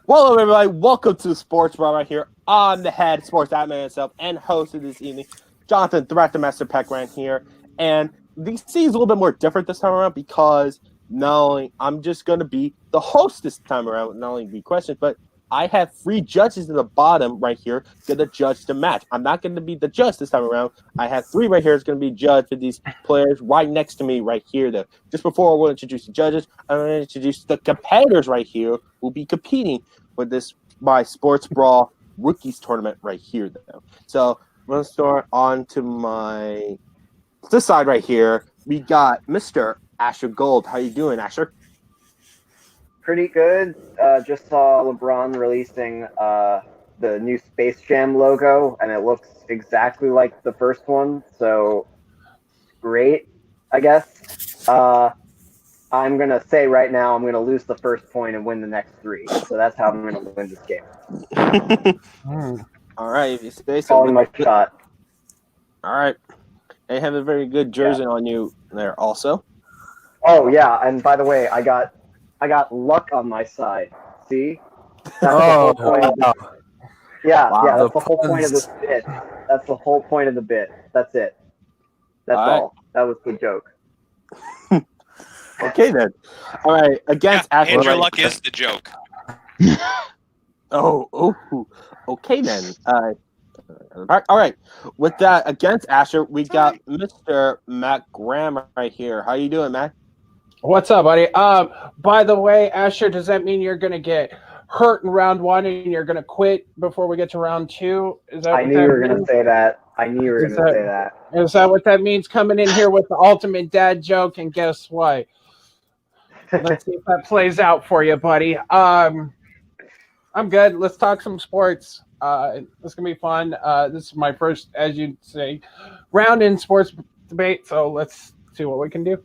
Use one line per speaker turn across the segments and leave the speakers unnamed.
Well, everybody, welcome to Sports Brawl right here. I'm the head sports admin myself and host of this evening, Jonathan, the Master Peckran here. And DC is a little bit more different this time around because not only I'm just going to be the host this time around, not only be questions, but I have three judges in the bottom right here going to judge the match. I'm not going to be the judge this time around. I have three right here is going to be judged for these players right next to me right here. Though, just before I will introduce the judges, I'm going to introduce the competitors right here who will be competing with this my Sports Brawl Rookies Tournament right here, though. So I'm going to start on to this side right here. We got Mr. Asher Gold. How you doing, Asher?
Pretty good. Just saw LeBron releasing the new Space Jam logo, and it looks exactly like the first one. So great, I guess. I'm gonna say right now, I'm gonna lose the first point and win the next three. So that's how I'm gonna win this game.
All right, Space.
Calling my shot.
All right, they have a very good jersey on you there, also.
Oh yeah, and by the way, I got luck on my side. See? That's the whole point of this. Yeah, that's the whole point of this bit. That's the whole point of the bit. That's it. That's all. That was the joke.
Okay then. All right, against Asher.
Andrew Luck is the joke.
Okay then. All right. With that, against Asher, we got Mr. Matt Graham right here. How you doing, Matt?
What's up, buddy? By the way, Asher, does that mean you're gonna get hurt in round one and you're gonna quit before we get to round two? Is that?
I knew you were gonna say that. Is
that what that means? Coming in here with the ultimate dad joke, and guess what? Let's see if that plays out for you, buddy. I'm good. Let's talk some sports. It's gonna be fun. This is my first, as you say, round in sports debate. So let's see what we can do.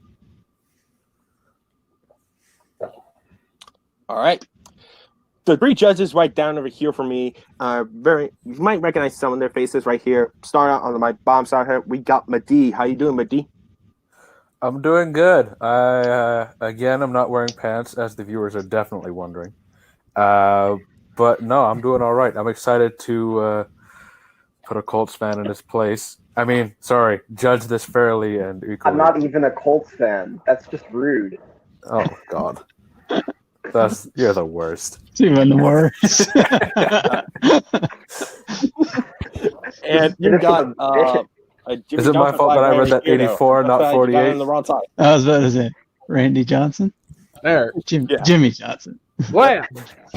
All right. The three judges right down over here for me are you might recognize some of their faces right here. Start out on my bomb side here. We got Madi. How you doing, Madi?
I'm doing good. I'm not wearing pants, as the viewers are definitely wondering. But no, I'm doing all right. I'm excited to put a Colts fan in his place. I mean, sorry, judge this fairly and equally.
I'm not even a Colts fan. That's just rude.
Oh God. You're the worst.
It's even worse.
And you got
is it my fault that I read that 84, not 48?
On the wrong side.
I was about to say Randy Johnson.
There,
Jimmy Johnson.
Well,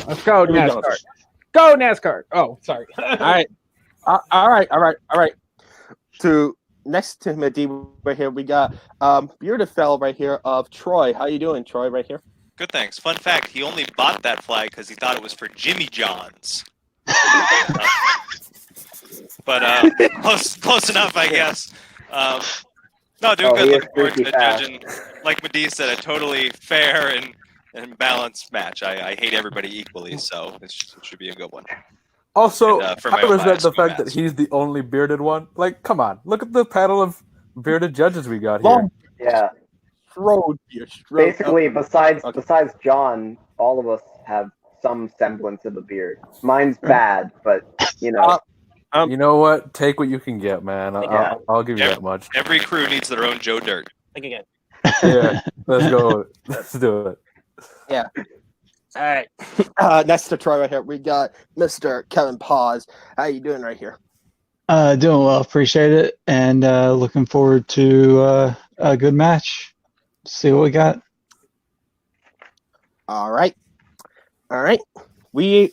let's go NASCAR. Go NASCAR. Oh, sorry.
All right. To next to Madi right here, we got bearded fella right here of Troy. How you doing, Troy? Right here.
Good, thanks. Fun fact, he only bought that flag because he thought it was for Jimmy John's. But close enough, I guess. No, doing good. Looking forward to the judging. Like Madi said, a totally fair and balanced match. I hate everybody equally, so it should be a good one.
Also,
I
resent the fact that he's the only bearded one. Like, come on, look at the panel of bearded judges we got here.
Yeah. Basically, besides John, all of us have some semblance of a beard. Mine's bad, but you know.
You know what? Take what you can get, man. I'll give you that much.
Every crew needs their own Joe Dirt.
Think again.
Yeah, let's go. Let's do it.
Yeah. All right. Next to Troy right here, we got Mr. Kevin Paz. How you doing right here?
Doing well. Appreciate it, and looking forward to a good match. See what we got.
All right. We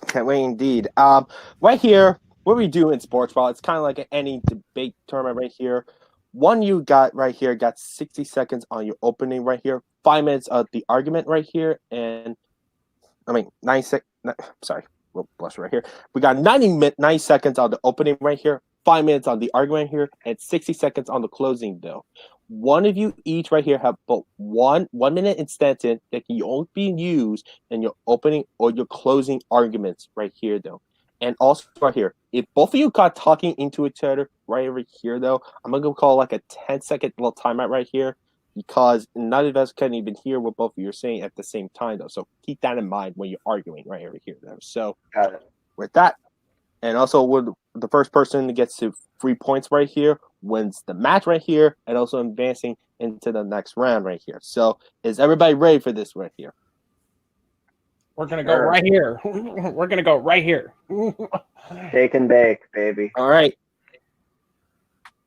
can't wait indeed. Right here, what we do in Sports Brawl, it's kind of like any debate tournament right here. One you got right here got 60 seconds on your opening right here, 5 minutes of the argument right here, and 9 seconds. Sorry, we'll blush right here. We got 90 seconds on the opening right here, 5 minutes on the argument here, and 60 seconds on the closing though. One of you each right here have both 1 minute instant that can only be used in your opening or your closing arguments right here though. And also right here, if both of you got talking into each other right over here though, I'm gonna call like a 10-second little timeout right here. because none of us can even hear what both of you are saying at the same time, though. So keep that in mind when you're arguing right over here, though. So with that, and also with the first person that gets to 3 points right here wins the match right here, and also advancing into the next round right here. So is everybody ready for this right here?
We're gonna go right here. We're gonna go right here.
Shake and bake, baby.
All right.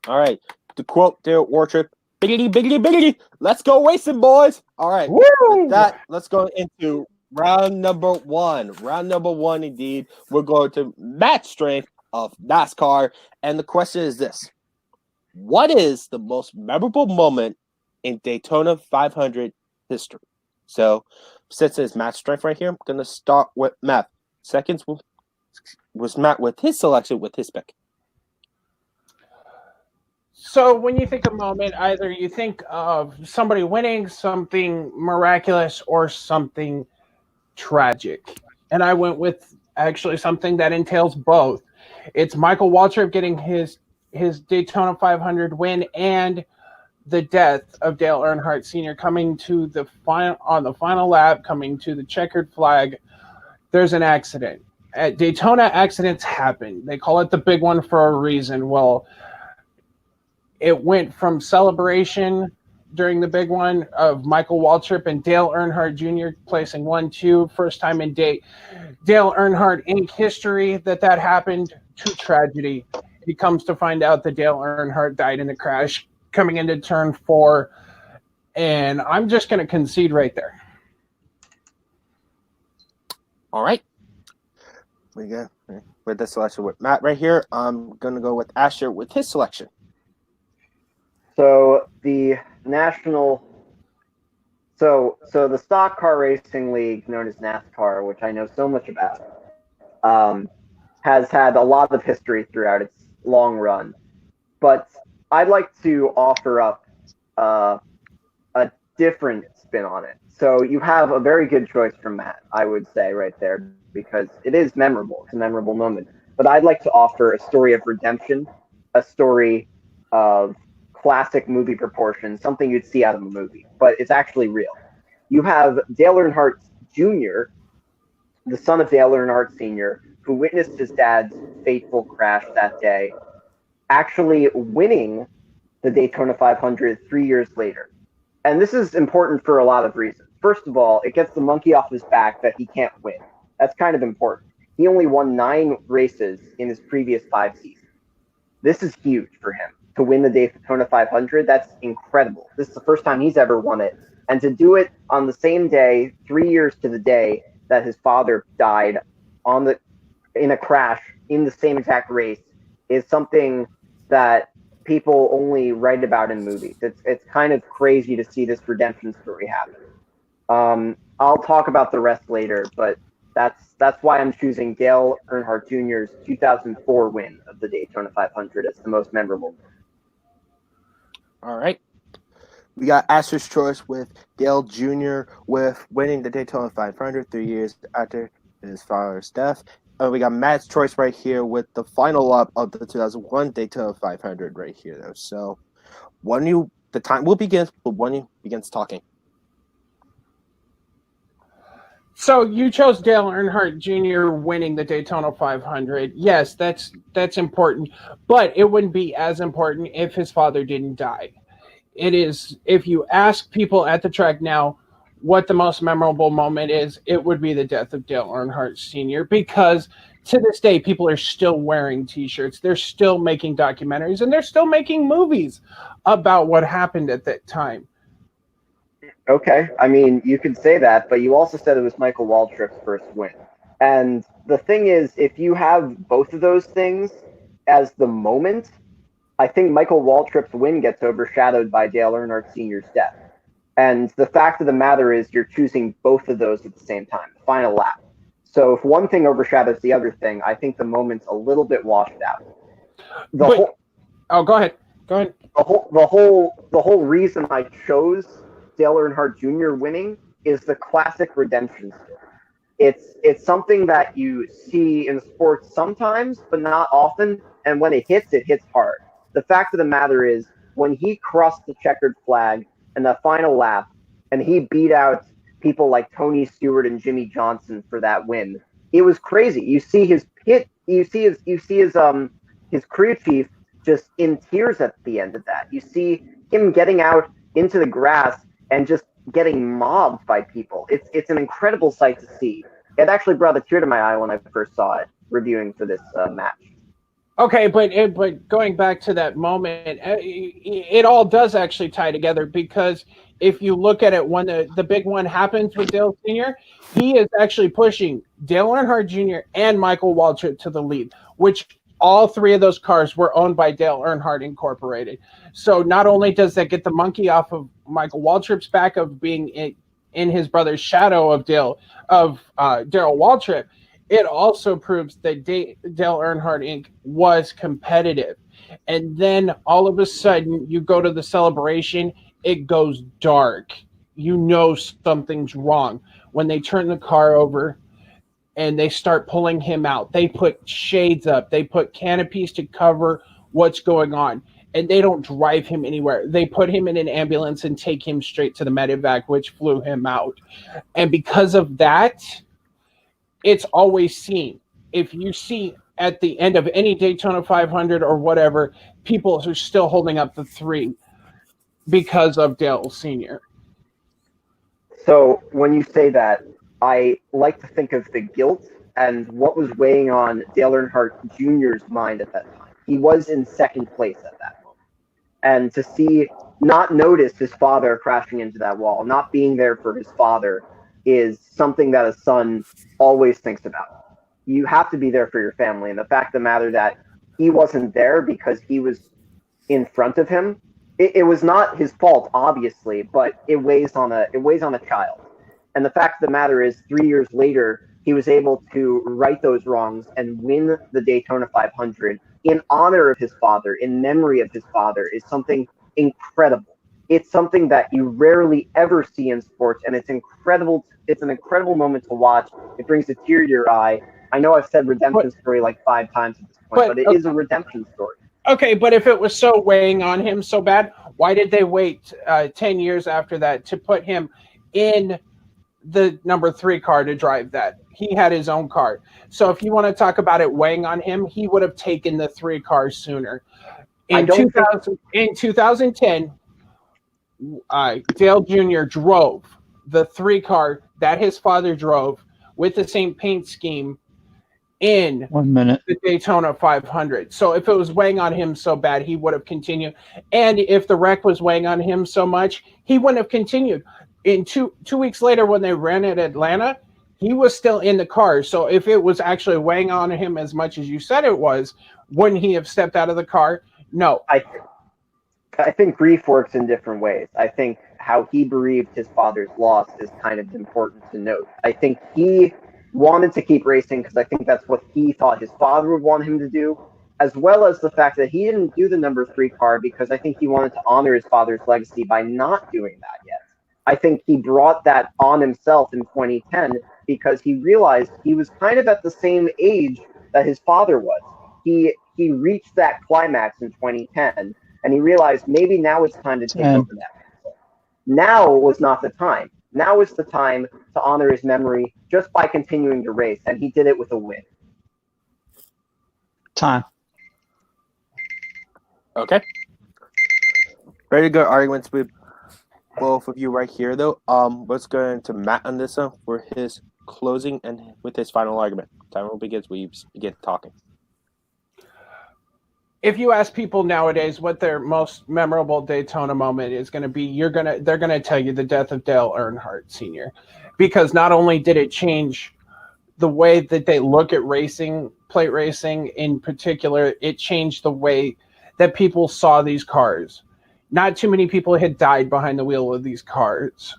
To quote Dale Wartrip, biggity, biggity, biggity. Let's go racing, boys. All right.
Woo!
With that, let's go into round number 1. Round number 1, indeed. We're going to match strength of NASCAR. And the question is this. What is the most memorable moment in Daytona 500 history? So, since it's match strength right here, I'm going to start with Matt. Seconds was Matt with his selection, with his pick.
So when you think of moment, either you think of somebody winning, something miraculous, or something tragic. And I went with actually something that entails both. It's Michael Waltrip getting his Daytona 500 win and the death of Dale Earnhardt Sr. coming to the final lap, coming to the checkered flag. There's an accident. At Daytona, accidents happen. They call it the big one for a reason. Well, it went from celebration during the big one of Michael Waltrip and Dale Earnhardt Jr. placing 1-2, first time in Dale Earnhardt Inc. history that happened, to tragedy. He comes to find out that Dale Earnhardt died in a crash coming into turn 4, and I'm just going to concede right there.
All right. We go with the selection with Matt right here. I'm going to go with Asher with his selection.
So the the stock car racing league known as NASCAR, which I know so much about, has had a lot of history throughout its long run. But I'd like to offer up a different spin on it. So you have a very good choice from Matt, I would say right there, because it is memorable. It's a memorable moment. But I'd like to offer a story of redemption, a story of classic movie proportions, something you'd see out of a movie, but it's actually real. You have Dale Earnhardt Jr., the son of Dale Earnhardt Sr., who witnessed his dad's fateful crash that day, actually winning the Daytona 500 3 years later. And this is important for a lot of reasons. First of all, it gets the monkey off his back that he can't win. That's kind of important. He only won 9 races in his previous 5 seasons. This is huge for him. To win the Daytona 500, that's incredible. This is the first time he's ever won it. And to do it on the same day, 3 years to the day that his father died in a crash in the same exact race, is something that people only write about in movies. It's kind of crazy to see this redemption story happen. I'll talk about the rest later, but that's why I'm choosing Dale Earnhardt Jr.'s 2004 win of the Daytona 500 as the most memorable.
All right. We got Asher's choice with Dale Jr. with winning the Daytona 500 3 years after his father's death. We got Matt's choice right here with the final lap of the 2001 Daytona 500 right here, though. So the time will begin, but when you begins talking.
So you chose Dale Earnhardt Jr. winning the Daytona 500. Yes, that's important, but it wouldn't be as important if his father didn't die. It is, if you ask people at the track now what the most memorable moment is, it would be the death of Dale Earnhardt Sr. because to this day, people are still wearing T-shirts. They're still making documentaries, and they're still making movies about what happened at that time.
Okay, I mean, you could say that, but you also said it was Michael Waltrip's first win. And the thing is, if you have both of those things as the moment, I think Michael Waltrip's win gets overshadowed by Dale Earnhardt Sr.'s death. And the fact of the matter is you're choosing both of those at the same time, the final lap. So if one thing overshadows the other thing, I think the moment's a little bit washed out.
Go ahead.
The whole reason I chose Dale Earnhardt Jr. winning is the classic redemption story. It's something that you see in sports sometimes, but not often. And when it hits hard. The fact of the matter is, when he crossed the checkered flag in the final lap, and he beat out people like Tony Stewart and Jimmy Johnson for that win. It was crazy. You see his his crew chief just in tears at the end of that. You see him getting out into the grass and just getting mobbed by people. It's an incredible sight to see. It actually brought a tear to my eye when I first saw it reviewing for this match.
Okay, but going back to that moment, it all does actually tie together, because if you look at it, when the big one happens with Dale Sr., he is actually pushing Dale Earnhardt Jr. and Michael Waltrip to the lead, which all three of those cars were owned by Dale Earnhardt Incorporated. So not only does that get the monkey off of Michael Waltrip's back of being in his brother's shadow of Darrell Waltrip, it also proves that Dale Earnhardt Inc. was competitive. And then all of a sudden, you go to the celebration, it goes dark. You know something's wrong. When they turn the car over and they start pulling him out, they put shades up, they put canopies to cover what's going on, and they don't drive him anywhere. They put him in an ambulance and take him straight to the medevac, which flew him out. And because of that, it's always seen. If you see at the end of any Daytona 500 or whatever, people are still holding up the 3 because of Dale Sr.
So when you say that, I like to think of the guilt and what was weighing on Dale Earnhardt Jr.'s mind at that time. He was in second place at that moment. And to not notice his father crashing into that wall, not being there for his father, is something that a son always thinks about. You have to be there for your family. And the fact of the matter that he wasn't there because he was in front of him, it was not his fault, obviously, but it weighs on a child. And the fact of the matter is, 3 years later, he was able to right those wrongs and win the Daytona 500 in honor of his father, in memory of his father, is something incredible. It's something that you rarely ever see in sports, and it's incredible. It's an incredible moment to watch. It brings a tear to your eye. I know I've said redemption story like 5 times at this point, but it is a redemption story.
Okay, but if it was so weighing on him so bad, why did they wait 10 years after that to put him in the number 3 car to drive that? He had his own car. So if you want to talk about it weighing on him, he would have taken the 3 cars sooner. In 2010, Dale Jr. drove the 3 car that his father drove with the same paint scheme in
1 minute
the Daytona 500. So if it was weighing on him so bad, he would have continued. And if the wreck was weighing on him so much, he wouldn't have continued. In two weeks later, when they ran at Atlanta, he was still in the car. So if it was actually weighing on him as much as you said it was, wouldn't he have stepped out of the car? No.
I think grief works in different ways. I think how he bereaved his father's loss is kind of important to note. I think he wanted to keep racing because I think that's what he thought his father would want him to do, as well as the fact that he didn't do the number 3 car because I think he wanted to honor his father's legacy by not doing that yet. I think he brought that on himself in 2010 because he realized he was kind of at the same age that his father was. He reached that climax in 2010, and he realized maybe now it's time to take over that. Now was not the time. Now is the time to honor his memory just by continuing to race, and he did it with a win.
Time.
Okay. Very good arguments with both of you right here, though. Let's go into Matt on this one for his closing and with his final argument. Time will begin. We begin talking.
If you ask people nowadays what their most memorable Daytona moment is going to be, they're going to tell you the death of Dale Earnhardt Sr. Because not only did it change the way that they look at racing, plate racing in particular, it changed the way that people saw these cars. Not too many people had died behind the wheel of these cars.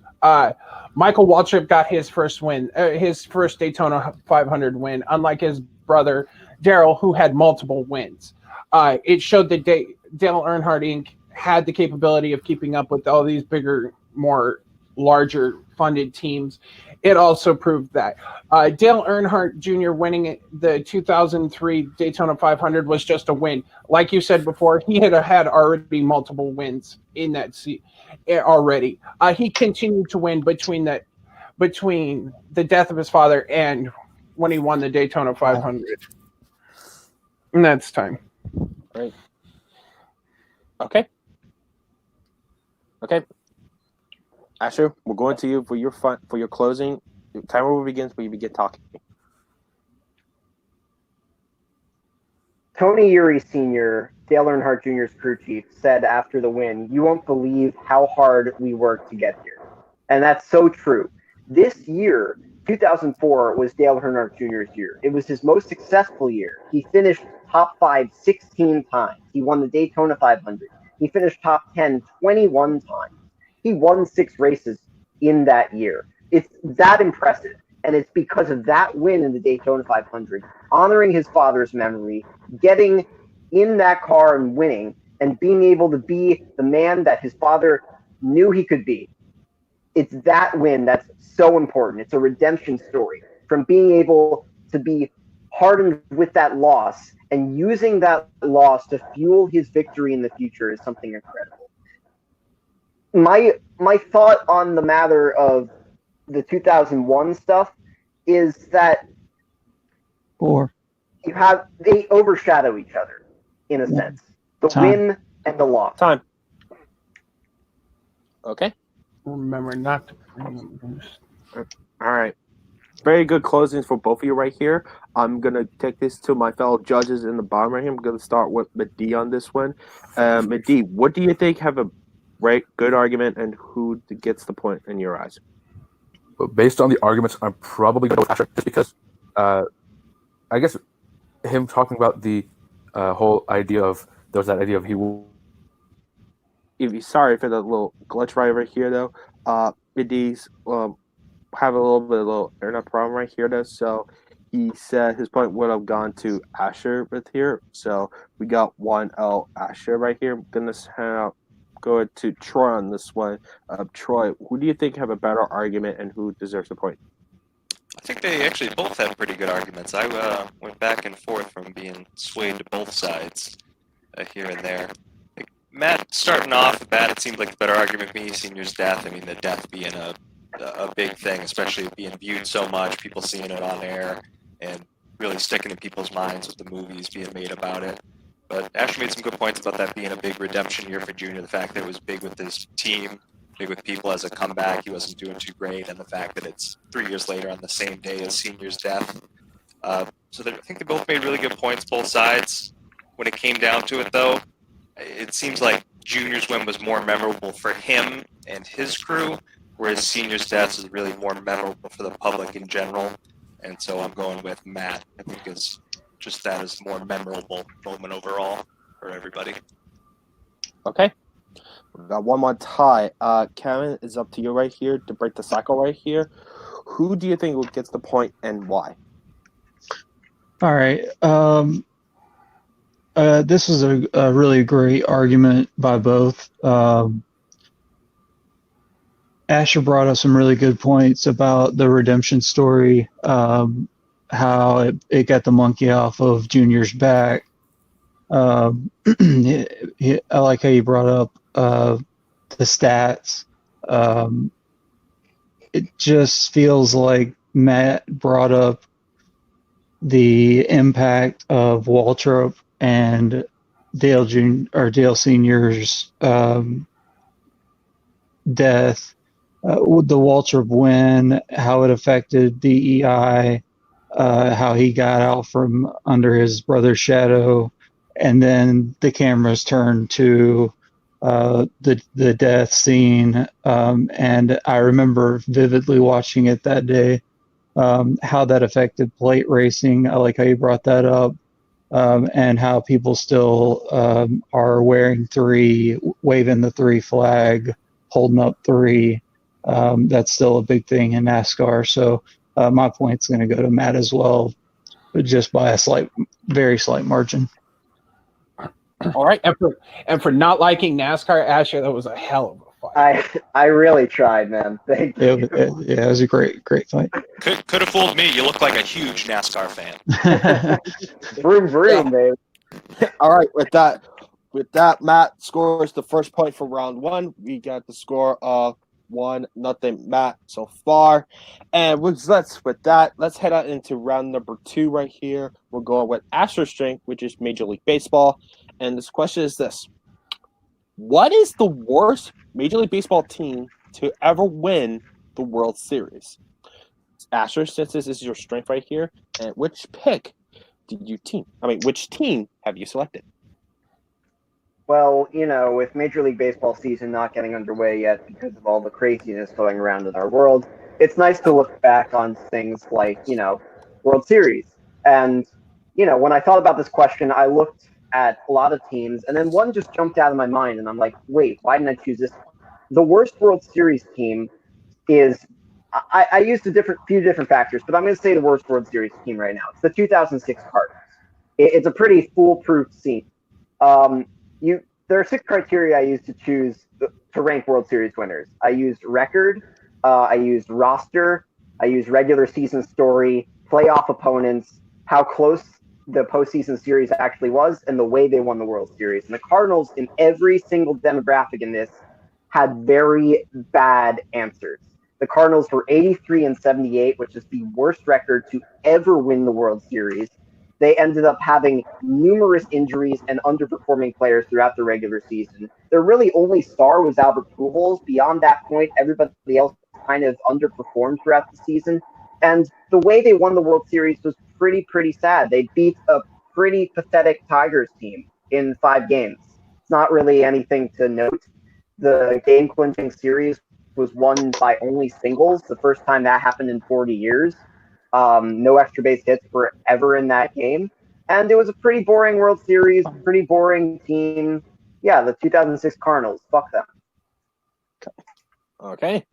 Michael Waltrip got his first win, his first Daytona 500 win, unlike his brother Darrell, who had multiple wins. It showed that Dale Earnhardt Inc. had the capability of keeping up with all these bigger, more larger funded teams. it also proved that. Dale Earnhardt Jr. winning the 2003 Daytona 500 was just a win. Like you said before, he had already multiple wins in that already. He continued to win between the death of his father and when he won the Daytona 500. And that's time.
Right. Okay. Asher, we're going to you for your closing. Timer will begin when you begin talking.
Tony Uri Sr., Dale Earnhardt Jr.'s crew chief, said after the win, "You won't believe how hard we worked to get here." And that's so true. This year, 2004, was Dale Earnhardt Jr.'s year. It was his most successful year. He finished top 5 16 times. He won the Daytona 500. He finished top 10 21 times. He won 6 races in that year. It's that impressive. And it's because of that win in the Daytona 500, honoring his father's memory, getting in that car and winning, and being able to be the man that his father knew he could be. It's that win that's so important. It's a redemption story from being able to be hardened with that loss and using that loss to fuel his victory in the future is something incredible. My thought on the matter of the 2001 stuff is that they overshadow each other in a sense. The win and the loss.
Time. Okay.
Remember not to bring them.
All right. Very good closings for both of you right here. I'm going to take this to my fellow judges in the bottom right here. I'm going to start with Mehdi on this one. Mehdi, what do you think have a good argument and who gets the point in your eyes?
But based on the arguments, I'm probably going to go with Asher just because I guess him talking about the whole idea of – there was that idea of he will –
Sorry for the little glitch right over here, though. Mehdi's have a little internet problem right here, though. So he said his point would have gone to Asher with here. So we got 1-0 Asher right here. I'm going to go to Troy on this one. Troy, who do you think have a better argument and who deserves the point?
I think they actually both have pretty good arguments. I went back and forth from being swayed to both sides here and there. Matt, starting off the bat, it seemed like the better argument being Senior's death. I mean, the death being a big thing, especially being viewed so much, people seeing it on air, and really sticking in people's minds with the movies being made about it. But Asher made some good points about that being a big redemption year for Junior, the fact that it was big with his team, big with people as a comeback. He wasn't doing too great, and the fact that it's 3 years later on the same day as Senior's death. I think they both made really good points, both sides. When it came down to it, though, it seems like Junior's win was more memorable for him and his crew, whereas Senior's death is really more memorable for the public in general. And so I'm going with Matt. I think it's just that is more memorable moment overall for everybody.
Okay. We got one more tie. Kevin, it's up to you right here to break the cycle right here. Who do you think gets the point and why?
All right. This is a really great argument by both. Asher brought up some really good points about the redemption story, how it got the monkey off of Junior's back. I like how you brought up the stats. It just feels like Matt brought up the impact of Waltrip and Dale Senior's death, the Waltrip win, how it affected DEI, how he got out from under his brother's shadow, and then the cameras turned to the death scene, and I remember vividly watching it that day. How that affected plate racing. I like how you brought that up. And how people still are wearing 3, waving the 3 flag, holding up 3. That's still a big thing in NASCAR. So my point's going to go to Matt as well, but just by a very slight margin.
All right. And for not liking NASCAR, Asher, that was a hell of a fight.
I really tried, man. Thank you.
It was a great fight.
Could have fooled me. You look like a huge NASCAR fan.
Vroom, vroom, babe.
All right, with that, Matt scores the first point for round one. We got the score of 1-0 Matt so far. And let's head out into round number 2 right here. We're going with Astro Strength, which is Major League Baseball. And this question is this. What is the worst Major League Baseball team to ever win the World Series? Astro, since this is your strength right here, and which team have you selected?
Well, with Major League Baseball season not getting underway yet because of all the craziness going around in our world, it's nice to look back on things like, World Series. And, when I thought about this question, I looked at a lot of teams, and then one just jumped out of my mind, and I'm like, wait, why didn't I choose this one? The worst World Series team is, I used a few different factors, but I'm going to say the worst World Series team right now. It's the 2006 Cardinals. It's a pretty foolproof team. There are 6 criteria I use to rank World Series winners. I used record, I used roster, I used regular season story, playoff opponents, how close the postseason series actually was, and the way they won the World Series. And the Cardinals, in every single demographic in this, had very bad answers. The Cardinals were 83-78, which is the worst record to ever win the World Series. They ended up having numerous injuries and underperforming players throughout the regular season. Their really only star was Albert Pujols. Beyond that point, everybody else kind of underperformed throughout the season. And the way they won the World Series was pretty sad. They beat a pretty pathetic Tigers team in 5 games. It's not really anything to note. The game-clinching series was won by only singles, the first time that happened in 40 years. No extra base hits were ever in that game. And it was a pretty boring World Series, pretty boring team. Yeah, the 2006 Cardinals. Fuck them.
Okay.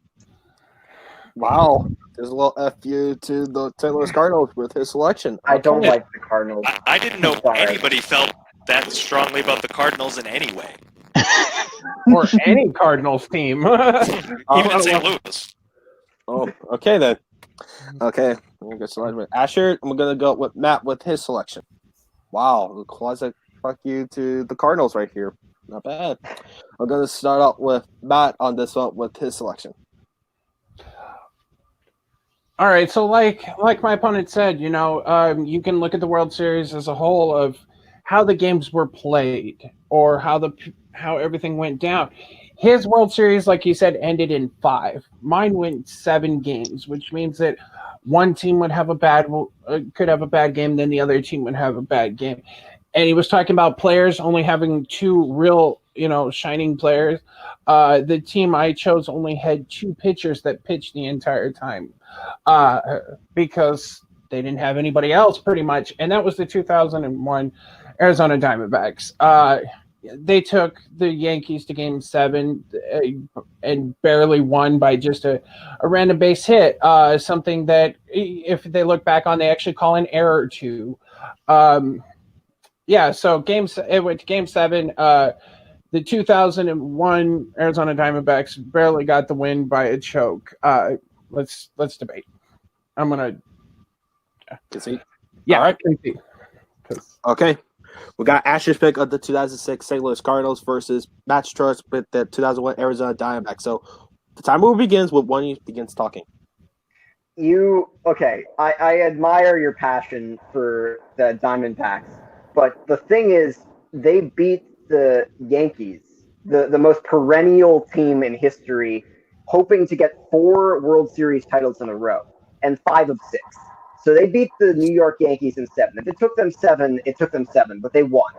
Wow. There's a little FU to the St. Louis Cardinals with his selection.
I don't like the Cardinals.
I didn't know anybody felt that strongly about the Cardinals in any way.
Or any Cardinals team.
Even St. Louis.
Oh, okay then. Okay, I'm gonna select with Asher. I'm gonna go with Matt with his selection. Wow, the classic fuck you to the Cardinals right here. Not bad. I'm gonna start out with Matt on this one with his selection.
All right, so like my opponent said, you can look at the World Series as a whole of how the games were played or how everything went down. His World Series, like you said, ended in 5. Mine went 7 games, which means that one team would have could have a bad game, then the other team would have a bad game. And he was talking about players only having 2 real, shining players. The team I chose only had 2 pitchers that pitched the entire time because they didn't have anybody else pretty much. And that was the 2001 Arizona Diamondbacks. They took the Yankees to Game 7 and barely won by just a random base hit, something that, if they look back on, they actually call an error to. So it went to Game 7. The 2001 Arizona Diamondbacks barely got the win by a choke. Let's debate. I'm going to
concede.
Yeah,
all right.
Concede.
Okay. We got Asher's pick of the 2006 St. Louis Cardinals versus Matt's choice with the 2001 Arizona Diamondbacks. So the timer begins when one of you begins talking.
I admire your passion for the Diamondbacks, but the thing is, they beat the Yankees, the most perennial team in history, hoping to get 4 World Series titles in a row, and 5 of 6. So they beat the New York Yankees in 7. If it took them 7, it took them 7, but they won.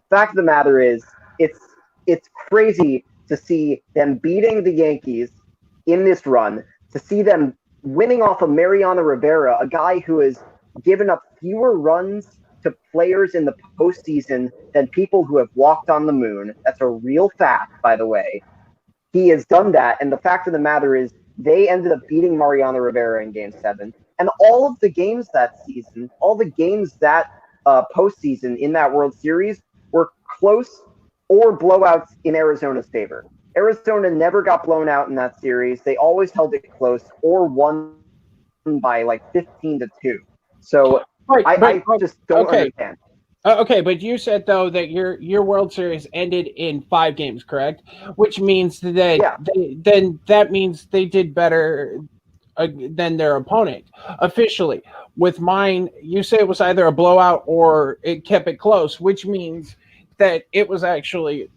Fact of the matter is, it's crazy to see them beating the Yankees in this run, to see them winning off of Mariano Rivera, a guy who has given up fewer runs to players in the postseason than people who have walked on the moon. That's a real fact, by the way. He has done that, and the fact of the matter is, they ended up beating Mariano Rivera in Game 7. And all of the games that season, all the games that postseason in that World Series were close or blowouts in Arizona's favor. Arizona never got blown out in that series. They always held it close or won by like 15-2. So I just don't understand.
Okay, but you said though that your World Series ended in 5 games, correct? Which means that that means they did better than their opponent officially. With mine, you say it was either a blowout or it kept it close, which means that it was actually,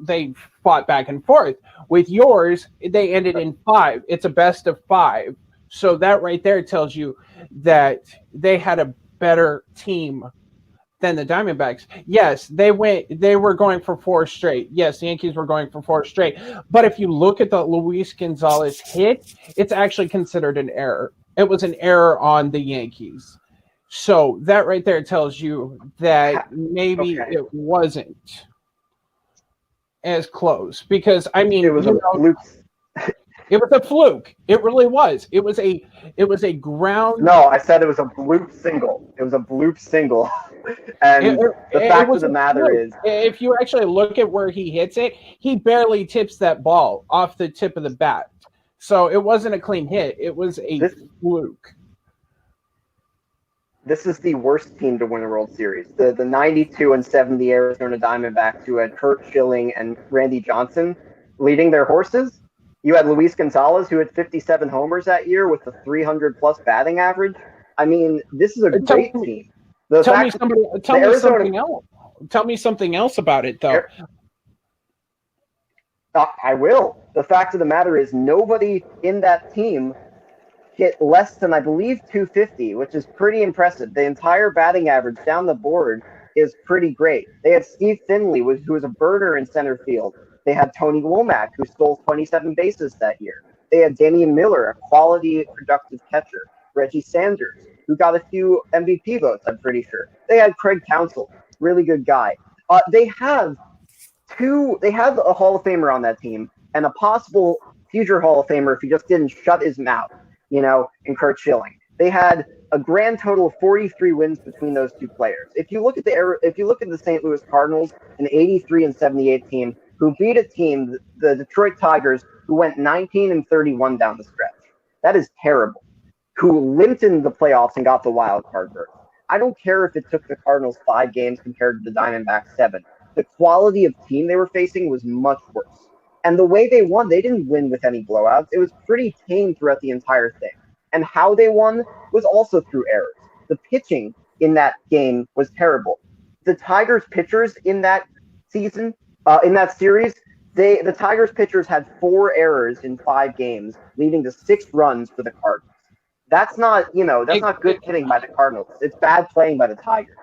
they fought back and forth. With yours, they ended in 5. It's a best of 5. So that right there tells you that they had a better team than the Diamondbacks. Yes, they were going for 4 straight. Yes, the Yankees were going for 4 straight. But if you look at the Luis Gonzalez hit, it's actually considered an error. It was an error on the Yankees. So that right there tells you that maybe it wasn't as close. Because I mean,
it was a fluke.
It was a fluke. It really was. It was a ground.
No, I said it was a bloop single. It was a bloop single. And the fact of the matter is,
if you actually look at where he hits it, he barely tips that ball off the tip of the bat. So it wasn't a clean hit. It was a fluke.
This is the worst team to win a World Series. The 92 and 70 Arizona Diamondbacks, who had Curt Schilling and Randy Johnson leading their horses. You had Luis Gonzalez, who had 57 homers that year with a 300-plus batting average. I mean, this is a great team.
Tell me something else. Tell me something else about it, though.
I will. The fact of the matter is nobody in that team hit less than, I believe, 250, which is pretty impressive. The entire batting average down the board is pretty great. They had Steve Finley, who was a burner in center field. They had Tony Womack, who stole 27 bases that year. They had Damian Miller, a quality, productive catcher. Reggie Sanders, who got a few MVP votes, I'm pretty sure. They had Craig Counsell, really good guy. They have a Hall of Famer on that team and a possible future Hall of Famer if he just didn't shut his mouth, in Curt Schilling. They had a grand total of 43 wins between those two players. If you look at the St. Louis Cardinals, an 83 and 78 team who beat a team, the Detroit Tigers, who went 19 and 31 down the stretch. That is terrible. Who limped in the playoffs and got the wild card berth. I don't care if it took the Cardinals 5 games compared to the Diamondbacks 7. The quality of team they were facing was much worse. And the way they won, they didn't win with any blowouts. It was pretty tame throughout the entire thing. And how they won was also through errors. The pitching in that game was terrible. The Tigers pitchers in that season, in that series, the Tigers pitchers had 4 errors in 5 games, leading to 6 runs for the Cardinals. That's not good hitting by the Cardinals. It's bad playing by the Tigers.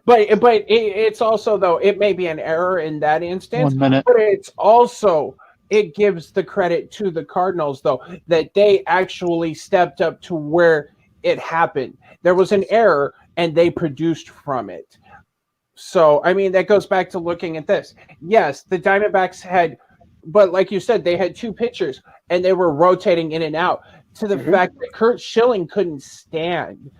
But it's also, though, it may be an error in that instance.
1 minute.
But it's also, it gives the credit to the Cardinals, though, that they actually stepped up to where it happened. There was an error, and they produced from it. So, I mean, that goes back to looking at this. Yes, the Diamondbacks but like you said, they had 2 pitchers, and they were rotating in and out. To the fact that Curt Schilling couldn't stand.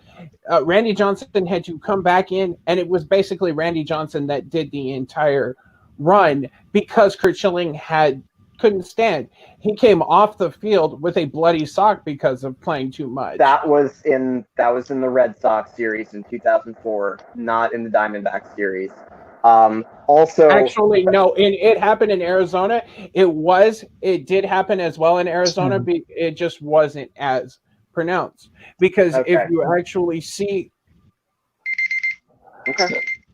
Randy Johnson had to come back in, and it was basically Randy Johnson that did the entire run because Curt Schilling couldn't stand. He came off the field with a bloody sock because of playing too much.
That was in the Red Sox series in 2004, not in the Diamondbacks series. Also,
actually, no, it happened in Arizona. It did happen as well in Arizona. It just wasn't as pronounced because if you actually see,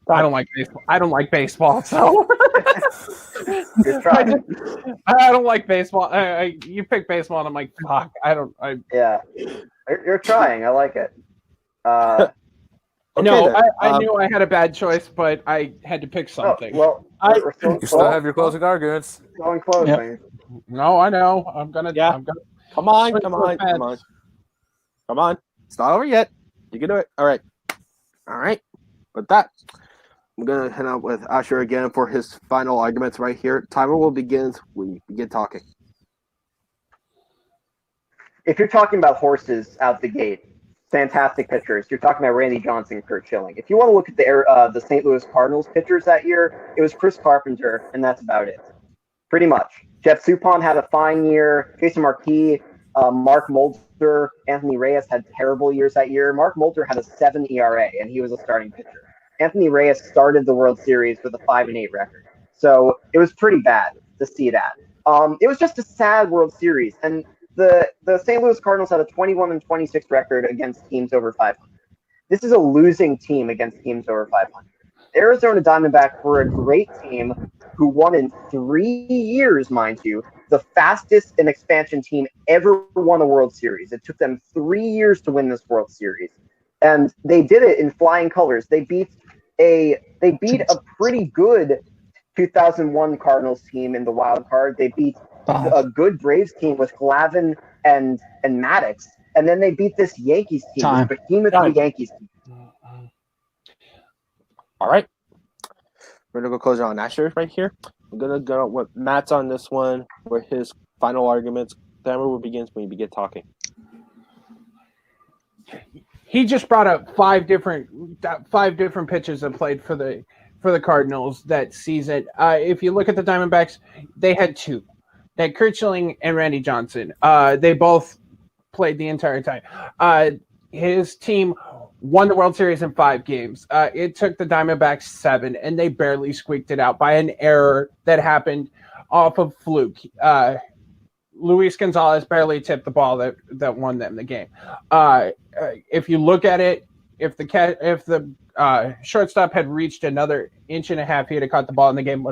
I don't like baseball. I don't like baseball. So
you're trying.
I don't like baseball. You pick baseball, and I'm like, fuck.
Yeah, you're trying. I like it.
Okay, no, I knew I had a bad choice, but I had to pick something.
Oh, well,
you still have your closing arguments.
Going close,
Yep.
No, I know. I'm gonna.
Come on. It's not over yet. You can do it. All right. With that, I'm gonna head out with Asher again for his final arguments right here. Timer will begin when you begin talking.
If you're talking about horses out the gate, fantastic pitchers. You're talking about Randy Johnson, Curt Schilling. If you want to look at the St. Louis Cardinals pitchers that year, it was Chris Carpenter, and that's about it. Pretty much. Jeff Suppan had a fine year. Jason Marquis, Mark Mulder, Anthony Reyes had terrible years that year. Mark Mulder had a 7 ERA, and he was a starting pitcher. Anthony Reyes started the World Series with a 5-8 record. So it was pretty bad to see that. It was just a sad World Series, and the St. Louis Cardinals had a 21-26 record against teams over 500. This is a losing team against teams over 500. Arizona Diamondbacks were a great team who won in 3 years, mind you, the fastest an expansion team ever won a World Series. It took them 3 years to win this World Series, and they did it in flying colors. They beat a pretty good 2001 Cardinals team in the wild card. They beat a good Braves team with Glavine and Maddox, and then they beat this Yankees team, this behemoth Yankees team.
All right. We're going to go close on Asher right here. I'm going to go with Matt's on this one with his final arguments. Timer begins when you begin talking.
He just brought up five different pitchers that played for the Cardinals that season. If you look at the Diamondbacks, they had two. They had Kurt Schilling and Randy Johnson. They both played the entire time. His team won the World Series in 5 games. It took the Diamondbacks 7, and they barely squeaked it out by an error that happened off of fluke. Luis Gonzalez barely tipped the ball that won them the game. If you look at it, if the shortstop had reached another inch and a half, he'd have caught the ball, and the game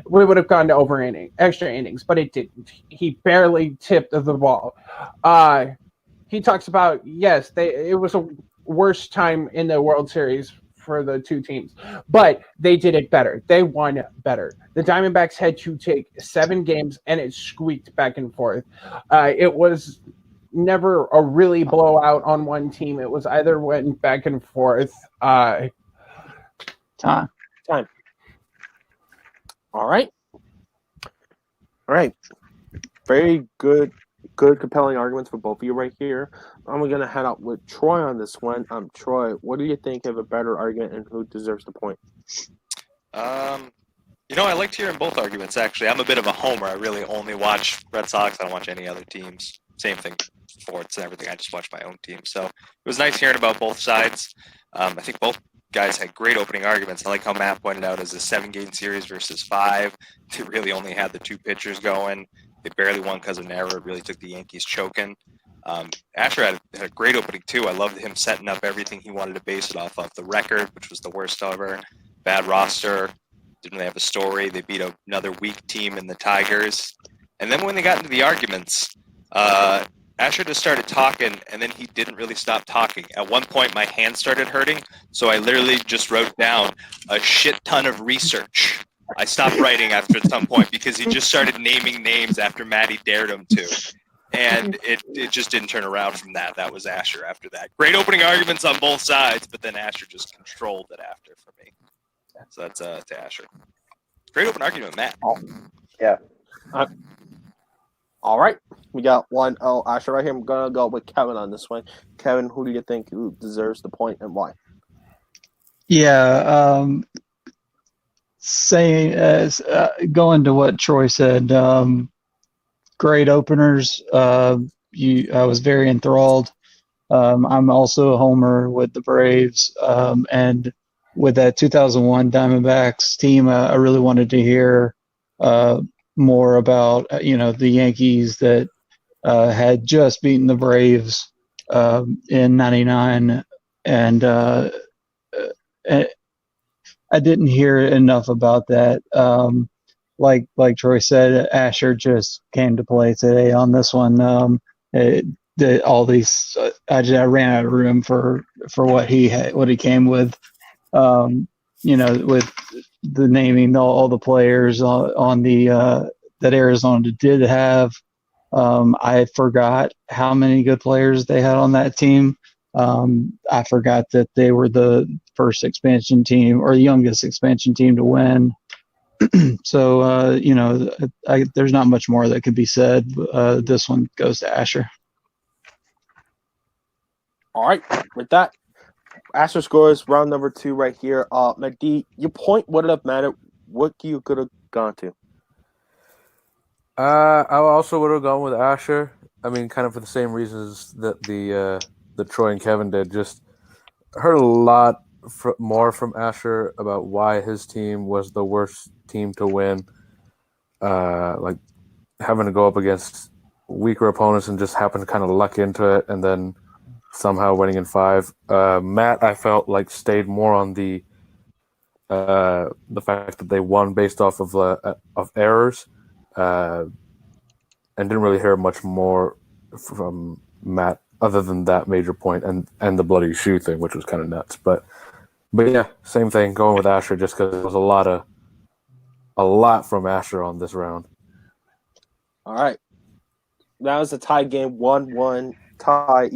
we would have gone to extra innings, but it didn't. He barely tipped the ball. He talks about, yes, it was a worse time in the World Series for the two teams, but they did it better. They won better. The Diamondbacks had to take 7 games, and it squeaked back and forth. It was never a really blowout on one team. It was either went back and forth.
Time.
All right. Very good, compelling arguments for both of you right here. I'm going to head out with Troy on this one. Troy, what do you think of a better argument and who deserves the point?
I liked hearing both arguments, actually. I'm a bit of a homer. I really only watch Red Sox. I don't watch any other teams. Same thing, sports and everything. I just watch my own team. So it was nice hearing about both sides. I think both guys had great opening arguments. I like how Matt pointed out as a 7-game series versus 5. They really only had the 2 pitchers going. They barely won because of an error. It really took the Yankees choking. Asher had a great opening, too. I loved him setting up everything he wanted to base it off of. The record, which was the worst ever. Bad roster. Didn't really have a story. They beat another weak team in the Tigers. And then when they got into the arguments, Asher just started talking, and then he didn't really stop talking. At one point, my hand started hurting, so I literally just wrote down a shit ton of research. I stopped writing after some point because he just started naming names after Maddie dared him to. And it just didn't turn around from that. That was Asher after that. Great opening arguments on both sides, but then Asher just controlled it after for me. So that's to Asher. Great open argument, Matt.
Yeah.
All right. We got 1-0 Asher right here. I'm going to go with Kevin on this one. Kevin, who do you think deserves the point and why?
Yeah. Going to what Troy said, great openers. I was very enthralled. I'm also a homer with the Braves, and with that 2001 Diamondbacks team, I really wanted to hear more about the Yankees that had just beaten the Braves in '99, and I didn't hear enough about that. Like Troy said, Asher just came to play today on this one. I ran out of room for what he came with. With the naming all the players on the that Arizona did have. I forgot how many good players they had on that team. I forgot that they were the first expansion team or the youngest expansion team to win. So, there's not much more that could be said. This one goes to Asher.
All right. With that, Asher scores round number 2 right here. Mehdi, your point would have mattered. What you could have gone to?
I also would have gone with Asher. I mean, kind of for the same reasons that the Troy and Kevin did. Just heard a lot more from Asher about why his team was the worst team to win. Like having to go up against weaker opponents and just happen to kind of luck into it, and then somehow winning in 5. Matt, I felt like stayed more on the fact that they won based off of errors, and didn't really hear much more from Matt other than that major point and the bloody shoe thing, which was kind of nuts. But yeah, same thing. Going with Asher just because there was a lot from Asher on this round.
All right, that was a tie game, 1-1 tie.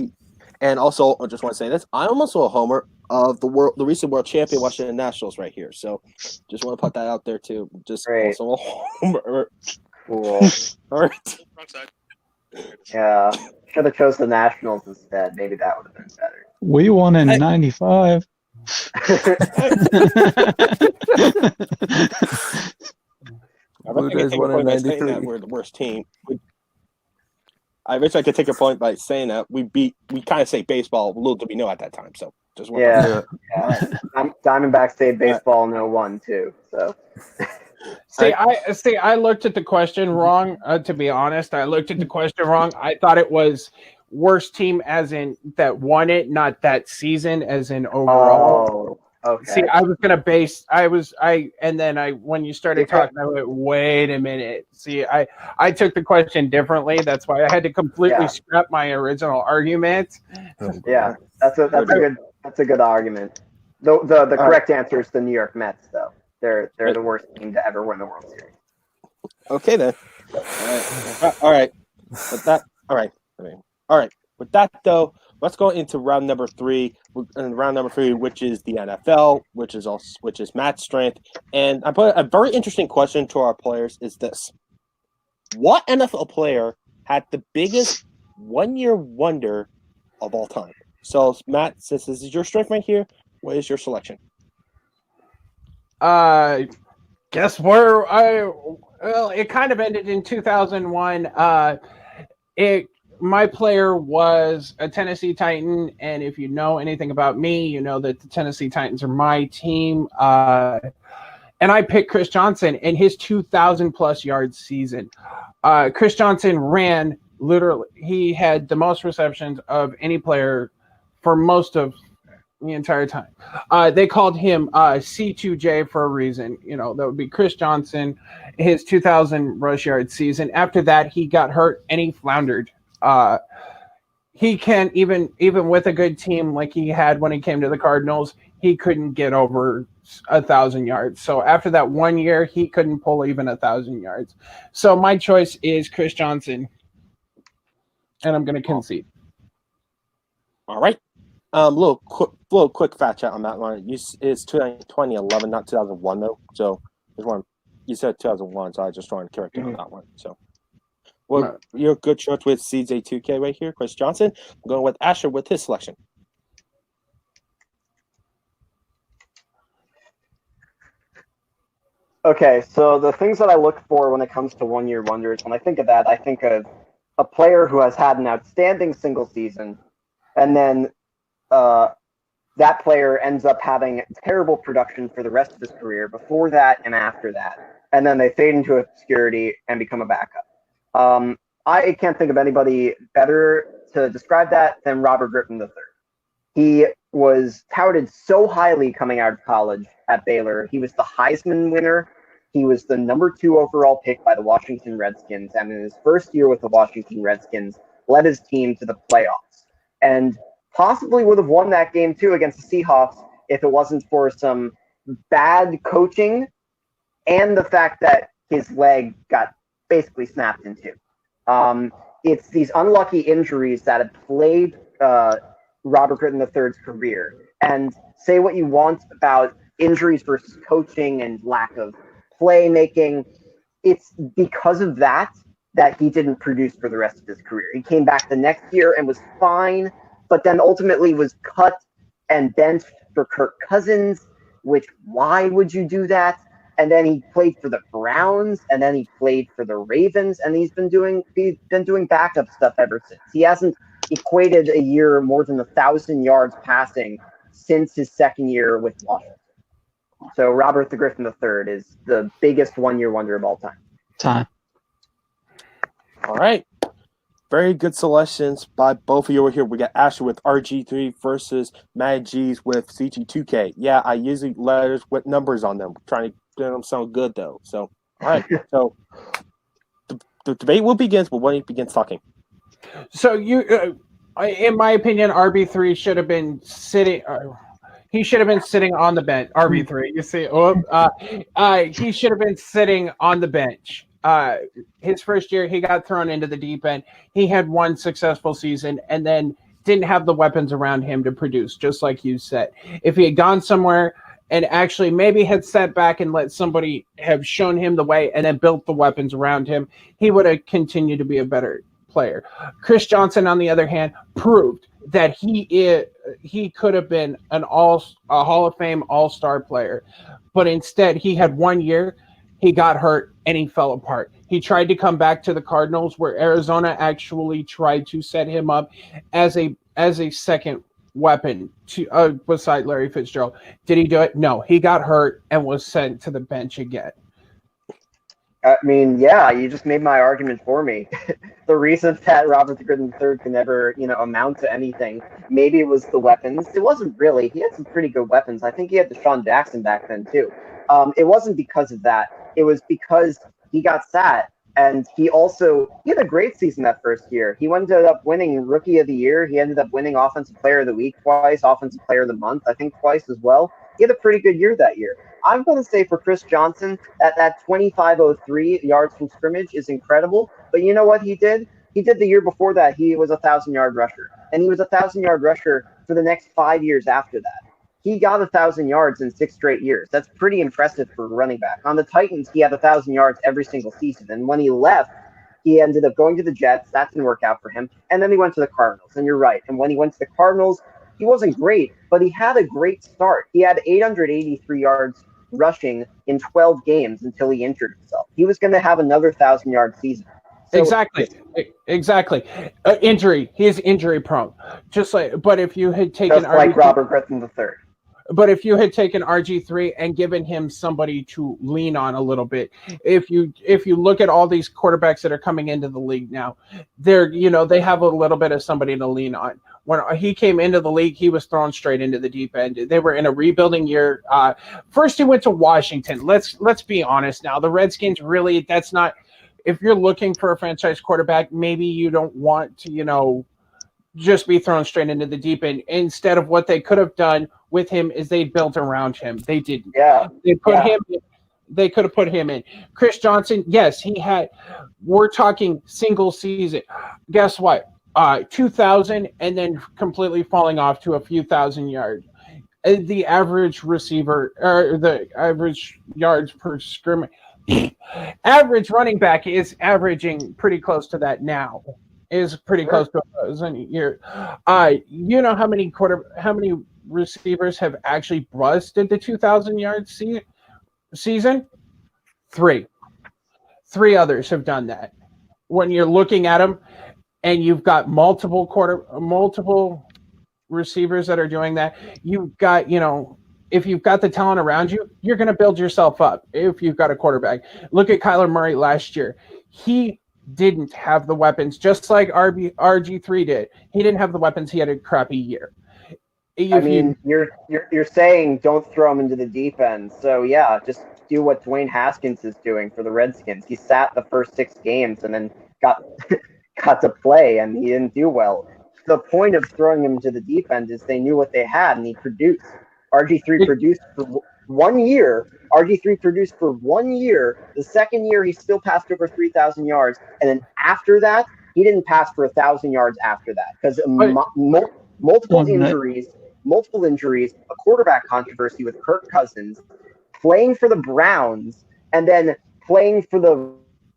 And also, I just want to say this: I'm also a homer of the recent world champion Washington Nationals right here. So, just want to put that out there too. Just
Great.
also a homer.
Cool.
All right.
Wrong side.
Yeah. Should have chose the Nationals instead. Maybe that would have been better.
We won in '95.
Blue Jays won in '93.
We're the worst team. I wish I could take a point by saying that we kind of say baseball. Little did we know at that time. So just want
Yeah. Diamondbacks stayed baseball in 01 too. So.
I looked at the question wrong. To be honest, I looked at the question wrong. I thought it was worst team as in that won it, not that season as in overall.
Oh, okay.
See, I was gonna base. When you started talking, I went, wait a minute. See, I took the question differently. That's why I had to completely scrap my original argument.
Yeah, that's a good argument. The correct answer is the New York Mets, though. They're the worst team to ever win the World Series.
Okay then. All right. With that though, let's go into round number 3. And round number 3, which is the NFL, which is Matt's strength. And I put a very interesting question to our players: is this? What NFL player had the biggest one-year wonder of all time? So, Matt, since this is your strength right here, what is your selection?
Guess where it kind of ended in 2001. My player was a Tennessee Titan, and if you know anything about me, you know that the Tennessee Titans are my team. And I picked Chris Johnson in his 2,000+ yard season. Chris Johnson ran literally; he had the most receptions of any player for most of the entire time. They called him C2J for a reason. You know, that would be Chris Johnson, his 2,000 rush yard season. After that, he got hurt and he floundered. He can't even with a good team like he had when he came to the Cardinals, he couldn't get over 1,000 yards. So after that 1 year, he couldn't pull even 1,000 yards. So my choice is Chris Johnson, and I'm going to concede.
All right. Little quick fact check on that one. It's 2011, not 2001 though. So you said 2001, so I just wanted to correct you on that one. So, well, you're a good choice with CJ2K right here, Chris Johnson. I'm going with Asher with his selection.
Okay, so the things that I look for when it comes to one-year wonders, when I think of that, I think of a player who has had an outstanding single season, and then that player ends up having terrible production for the rest of his career before that and after that, and then they fade into obscurity and become a backup. I can't think of anybody better to describe that than Robert Griffin III. He was touted so highly coming out of college at Baylor. He was the Heisman winner. He was the number 2 overall pick by the Washington Redskins, and in his first year with the Washington Redskins, led his team to the playoffs, and possibly would have won that game too against the Seahawks if it wasn't for some bad coaching and the fact that his leg got basically snapped in two. It's these unlucky injuries that have plagued Robert Griffin III's career. And say what you want about injuries versus coaching and lack of playmaking, it's because of that he didn't produce for the rest of his career. He came back the next year and was fine, but then ultimately was cut and benched for Kirk Cousins, which why would you do that? and then he played for the Browns, and then he played for the Ravens, and he's been doing backup stuff ever since. He hasn't equated a year more than 1,000 yards passing since his second year with Washington. So Robert the Griffin III is the biggest one-year wonder of all time.
All right. Very good selections by both of you over here. We got Asher with RG3 versus Mad G's with CG2K. Yeah, I usually letters with numbers on them, trying to get them sound good, though. So, all right. So, the debate will begin, but when he begins talking.
So, in my opinion, RB3 should have been sitting... he should have been sitting on the bench. RB3, you see? He should have been sitting on the bench. His first year, he got thrown into the deep end. He had one successful season and then didn't have the weapons around him to produce, just like you said. If he had gone somewhere and actually maybe had sat back and let somebody have shown him the way and then built the weapons around him, he would have continued to be a better player. Chris Johnson, on the other hand, proved that he could have been a Hall of Fame all-star player, but instead he had 1 year. He got hurt and he fell apart. He tried to come back to the Cardinals, where Arizona actually tried to set him up as a second weapon to beside Larry Fitzgerald. Did he do it? No. He got hurt and was sent to the bench again.
I mean, yeah, you just made my argument for me. The reason that Robert the Griffin III could never, amount to anything, maybe it was the weapons. It wasn't really. He had some pretty good weapons. I think he had Deshaun Jackson back then, too. It wasn't because of that. It was because he got sat, and he had a great season that first year. He ended up winning Rookie of the Year. He ended up winning Offensive Player of the Week twice, Offensive Player of the Month, I think twice as well. He had a pretty good year that year. I'm going to say for Chris Johnson that 2503 yards from scrimmage is incredible. But you know what he did? He did the year before that. He was a 1,000-yard rusher, and he was a 1,000-yard rusher for the next 5 years after that. He got 1,000 yards in 6 straight years. That's pretty impressive for a running back. On the Titans, he had 1,000 yards every single season. And when he left, he ended up going to the Jets. That didn't work out for him. And then he went to the Cardinals. And you're right. And when he went to the Cardinals, he wasn't great, but he had a great start. He had 883 yards rushing in 12 games until he injured himself. He was going to have another 1,000-yard season. So,
Exactly. Injury. He is injury prone. But if you had taken
like Robert Griffin III.
But if you had taken RG3 and given him somebody to lean on a little bit, if you look at all these quarterbacks that are coming into the league now, they have a little bit of somebody to lean on. When he came into the league, he was thrown straight into the deep end. They were in a rebuilding year. First, he went to Washington. Let's be honest now. The Redskins really, that's not. If you're looking for a franchise quarterback, maybe you don't want to, just be thrown straight into the deep end. Instead of what they could have done with him is they built around him. They didn't.
Yeah.
They could have put him in. Chris Johnson, yes, we're talking single season. Guess what? 2,000 and then completely falling off to a few thousand yards. The average receiver, or the average yards per scrimmage, average running back is averaging pretty close to that now. Is pretty close to 1,000 a year. You know how many receivers have actually busted the 2,000-yard season? 3. 3 others have done that. When you're looking at them, and you've got multiple receivers that are doing that, you've got, if you've got the talent around you, you're going to build yourself up. If you've got a quarterback, look at Kyler Murray last year. He didn't have the weapons, just like RG3 did. He didn't have the weapons. He had a crappy year.
You're saying don't throw him into the deep end. So yeah, just do what Dwayne Haskins is doing for the Redskins. He sat the first 6 games and then got to play, and he didn't do well. The point of throwing him into the deep end is they knew what they had, and he produced. RG3 produced for 1 year. RG3 produced for 1 year. The second year, he still passed over 3,000 yards. And then after that, he didn't pass for 1,000 yards after that because multiple injuries, a quarterback controversy with Kirk Cousins, playing for the Browns, and then playing for the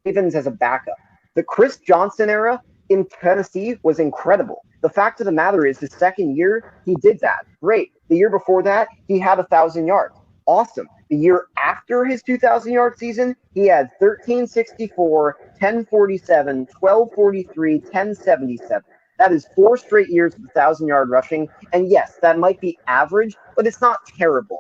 Ravens as a backup. The Chris Johnson era in Tennessee was incredible. The fact of the matter is his second year, he did that. Great. The year before that, he had 1,000 yards. awesome. The year after his 2,000-yard season, he had 1364, 1047, 1243, 1077. That is 4 straight years of 1,000-yard rushing. And yes, that might be average, but it's not terrible.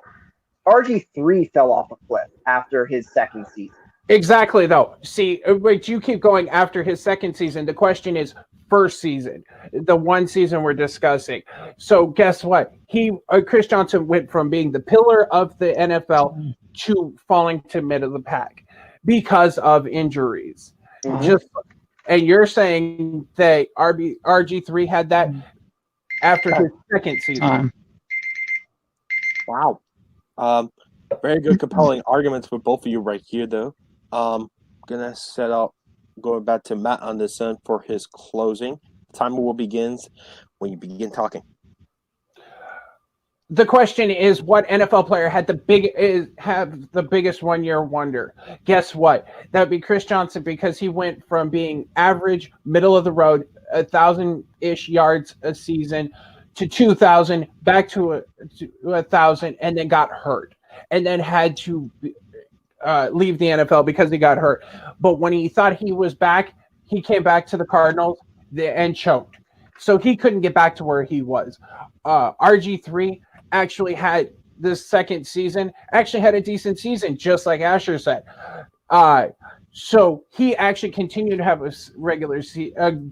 RG3 fell off a cliff after his second season.
Exactly, though. See, wait, you keep going after his second season. The question is first season, the one season we're discussing. So guess what? Chris Johnson went from being the pillar of the NFL to falling to mid of the pack because of injuries.
Mm-hmm.
And you're saying that RG3 had that after his second season.
Wow. Very good, compelling arguments for both of you right here, though. Gonna set up, going back to Matt on this one for his closing. Timer will begins when you begin talking.
The question is, what NFL player had the biggest 1 year wonder? Guess what? That would be Chris Johnson, because he went from being average, middle of the road, 1,000-ish yards a season, to 2,000, back to 1,000, and then got hurt, and then had to leave the NFL because he got hurt. But when he thought he was back, he came back to the Cardinals and choked. So he couldn't get back to where he was. RG3 actually had this second season, actually had a decent season, just like Asher said. So he actually continued to have a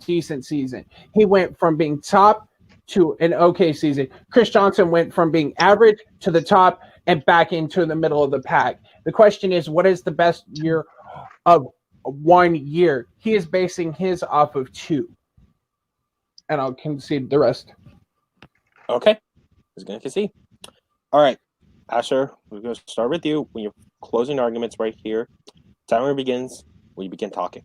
decent season. He went from being top to an okay season. Chris Johnson went from being average to the top and back into the middle of the pack. The question is, what is the best year of 1 year? He is basing his off of 2. And I'll concede the rest.
Okay. Who's going to concede? All right. Asher, we're going to start with you when you're closing arguments right here. Timer begins when you begin talking.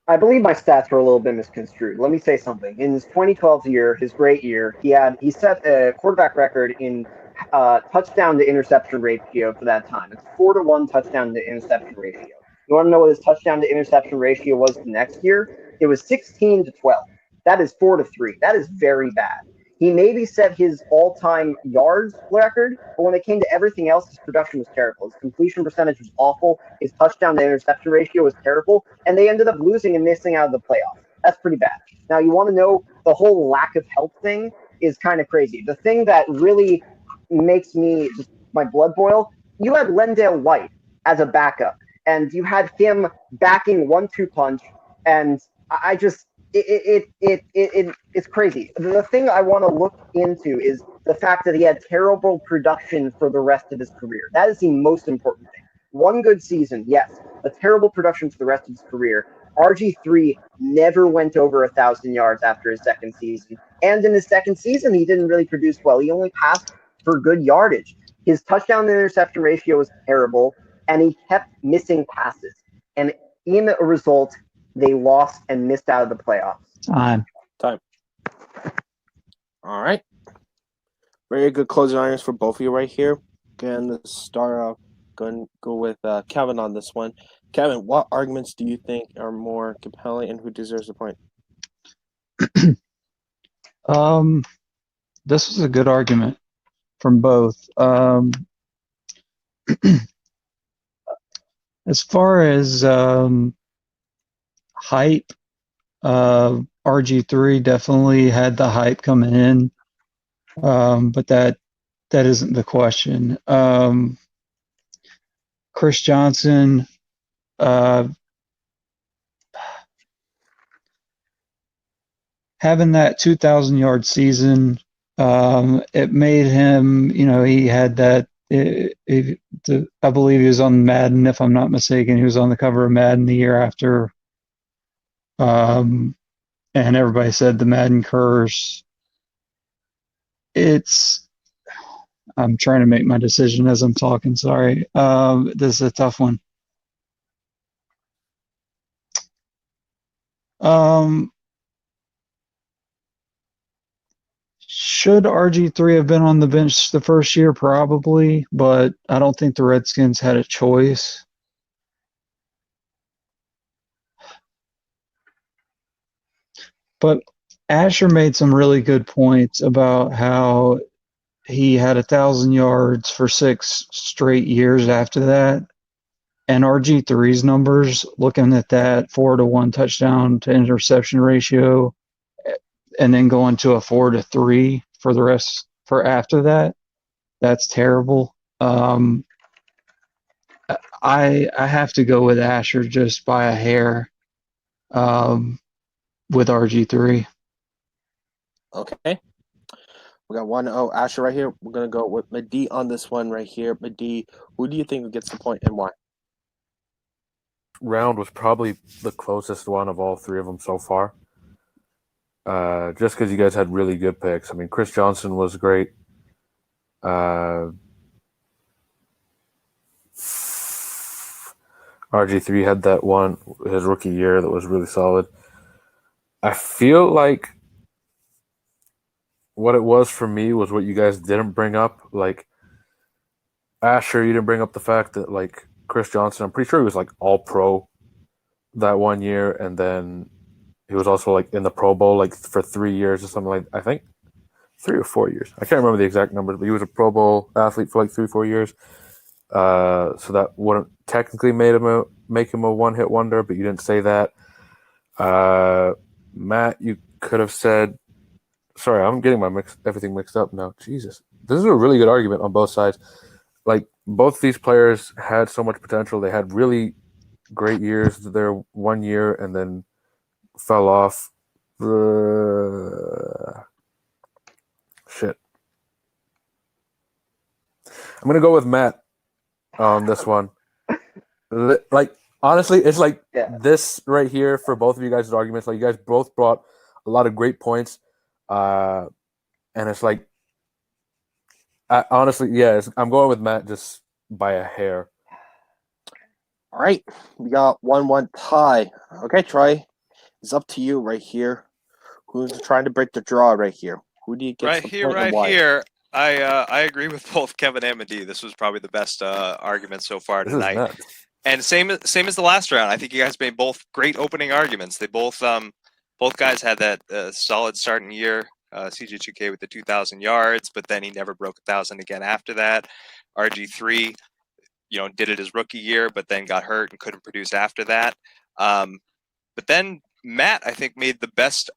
I believe my stats were a little bit misconstrued. Let me say something. In his 2012 year, his great year, he set a quarterback record in touchdown to interception ratio for that time. It's 4-to-1 touchdown to interception ratio. You want to know what his touchdown to interception ratio was the next year? It was 16-12. That is 4-3. That is very bad. He maybe set his all-time yards record, but when it came to everything else, his production was terrible. His completion percentage was awful. His touchdown to interception ratio was terrible, and they ended up losing and missing out of the playoffs. That's pretty bad. Now, you want to know the whole lack of help thing is kind of crazy. The thing that really makes me just my blood boil, you had Lendale White as a backup, and you had him backing 1-2 punch, and I just it's crazy. The thing I want to look into is the fact that he had terrible production for the rest of his career. That is the most important thing. One good season, yes, a terrible production for the rest of his career. RG3 never went over 1,000 yards after his second season, and in his second season, he didn't really produce well. He only passed for good yardage. His touchdown to interception ratio was terrible, and he kept missing passes. And in a result, they lost and missed out of the playoffs.
Time.
All right. Very good closing arguments for both of you right here. Again, the start off, go with Kevin on this one. Kevin, what arguments do you think are more compelling, and who deserves the point?
This was a good argument from both. As far as hype, RG3 definitely had the hype coming in, but that isn't the question. Chris Johnson, having that 2,000-yard season, it made him, he had that. I believe he was on Madden, if I'm not mistaken. He was on the cover of Madden the year after. And everybody said the Madden curse. I'm trying to make my decision as I'm talking. Sorry. This is a tough one. Should RG3 have been on the bench the first year? Probably, but I don't think the Redskins had a choice. But Asher made some really good points about how he had 1,000 yards for 6 straight years after that. And RG3's numbers, looking at that 4-to-1 touchdown to interception ratio, and then going to a 4-to-3 for the rest for after that, that's terrible. I have to go with Asher just by a hair with RG3.
Okay. We got 1-0 Asher right here. We're going to go with Madi on this one right here. Madi, who do you think gets the point and why?
Round was probably the closest one of all three of them so far. Just because you guys had really good picks. I mean, Chris Johnson was great. RG3 had that one his rookie year that was really solid. I feel like what it was for me was what you guys didn't bring up. Like, Asher, you didn't bring up the fact that, like, Chris Johnson, I'm pretty sure he was, like, all-pro that one year, and then he was also, like, in the Pro Bowl, like, for 3 years or something like I think 3 or 4 years. I can't remember the exact numbers, but he was a Pro Bowl athlete for, like, 3-4 years. So that wouldn't technically make him a one-hit wonder, but you didn't say that. Matt, you could have said... Sorry, I'm getting everything mixed up now. Jesus. This is a really good argument on both sides. Like, both these players had so much potential. They had really great years their 1 year and then fell off. Shit. I'm going to go with Matt on this one. Like, honestly, it's like this right here for both of you guys' arguments. Like, you guys both brought a lot of great points. And it's like, honestly, I'm going with Matt just by a hair.
All right. We got 1-1 tie. Okay, Troy. It's up to you right here. Who's trying to break the draw right here? Who do you get
Right
the
here,
point
right
and why?
here. I agree with both Kevin and Madi. This was probably the best argument so far
This is
tonight.
nuts.
And same as the last round. I think you guys made both great opening arguments. They both guys had that solid starting year. CJ2K with the 2,000 yards, but then he never broke 1,000 again after that. RG3, did it his rookie year, but then got hurt and couldn't produce after that. But then Matt, I think, made the best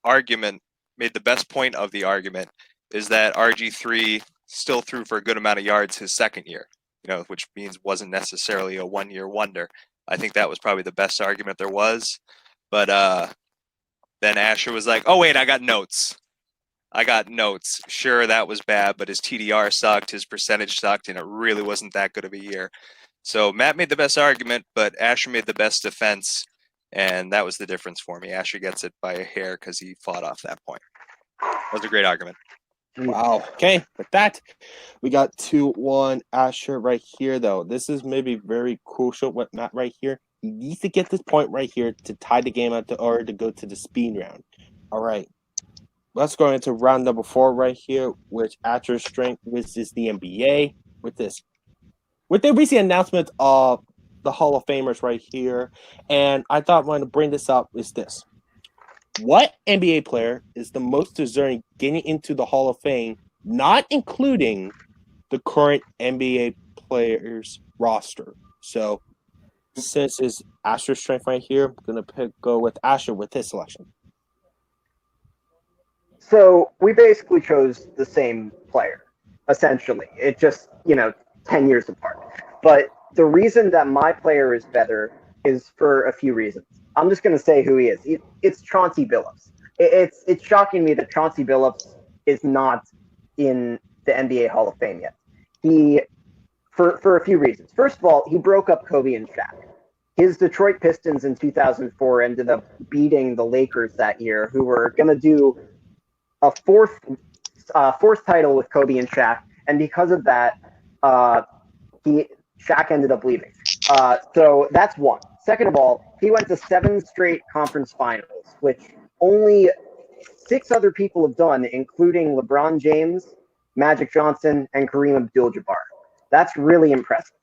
point of the argument is that RG3 still threw for a good amount of yards his second year, which means wasn't necessarily a 1-year wonder. I think that was probably the best argument there was. But then Asher was like, oh, wait, I got notes. Sure, that was bad, but his TDR sucked, his percentage sucked, and it really wasn't that good of a year. So Matt made the best argument, but Asher made the best defense, and that was the difference for me. Asher gets it by a hair because he fought off that point. That was a great argument.
Wow. Okay, with that, we got 2-1 Asher right here, though. This is maybe very crucial with Matt right here. He needs to get this point right here to tie the game out or to go to the speed round. All right. Let's go into round number 4 right here, which Asher's strength, which is the NBA. With the recent announcement of the Hall of Famers right here, and I thought I wanted to bring this up is this. What NBA player is the most deserving getting into the Hall of Fame, not including the current NBA players roster? So, since it's Asher's strength right here, I'm going to go with Asher with his selection.
So we basically chose the same player, essentially. It just, 10 years apart. But the reason that my player is better is for a few reasons. I'm just going to say who he is. It's Chauncey Billups. It's shocking me that Chauncey Billups is not in the NBA Hall of Fame yet. For a few reasons. First of all, he broke up Kobe and Shaq. His Detroit Pistons in 2004 ended up beating the Lakers that year, who were going to do a fourth title with Kobe and Shaq, and because of that, Shaq ended up leaving. So that's one. Second of all, he went to 7 straight conference finals, which only 6 other people have done, including LeBron James, Magic Johnson, and Kareem Abdul-Jabbar. That's really impressive.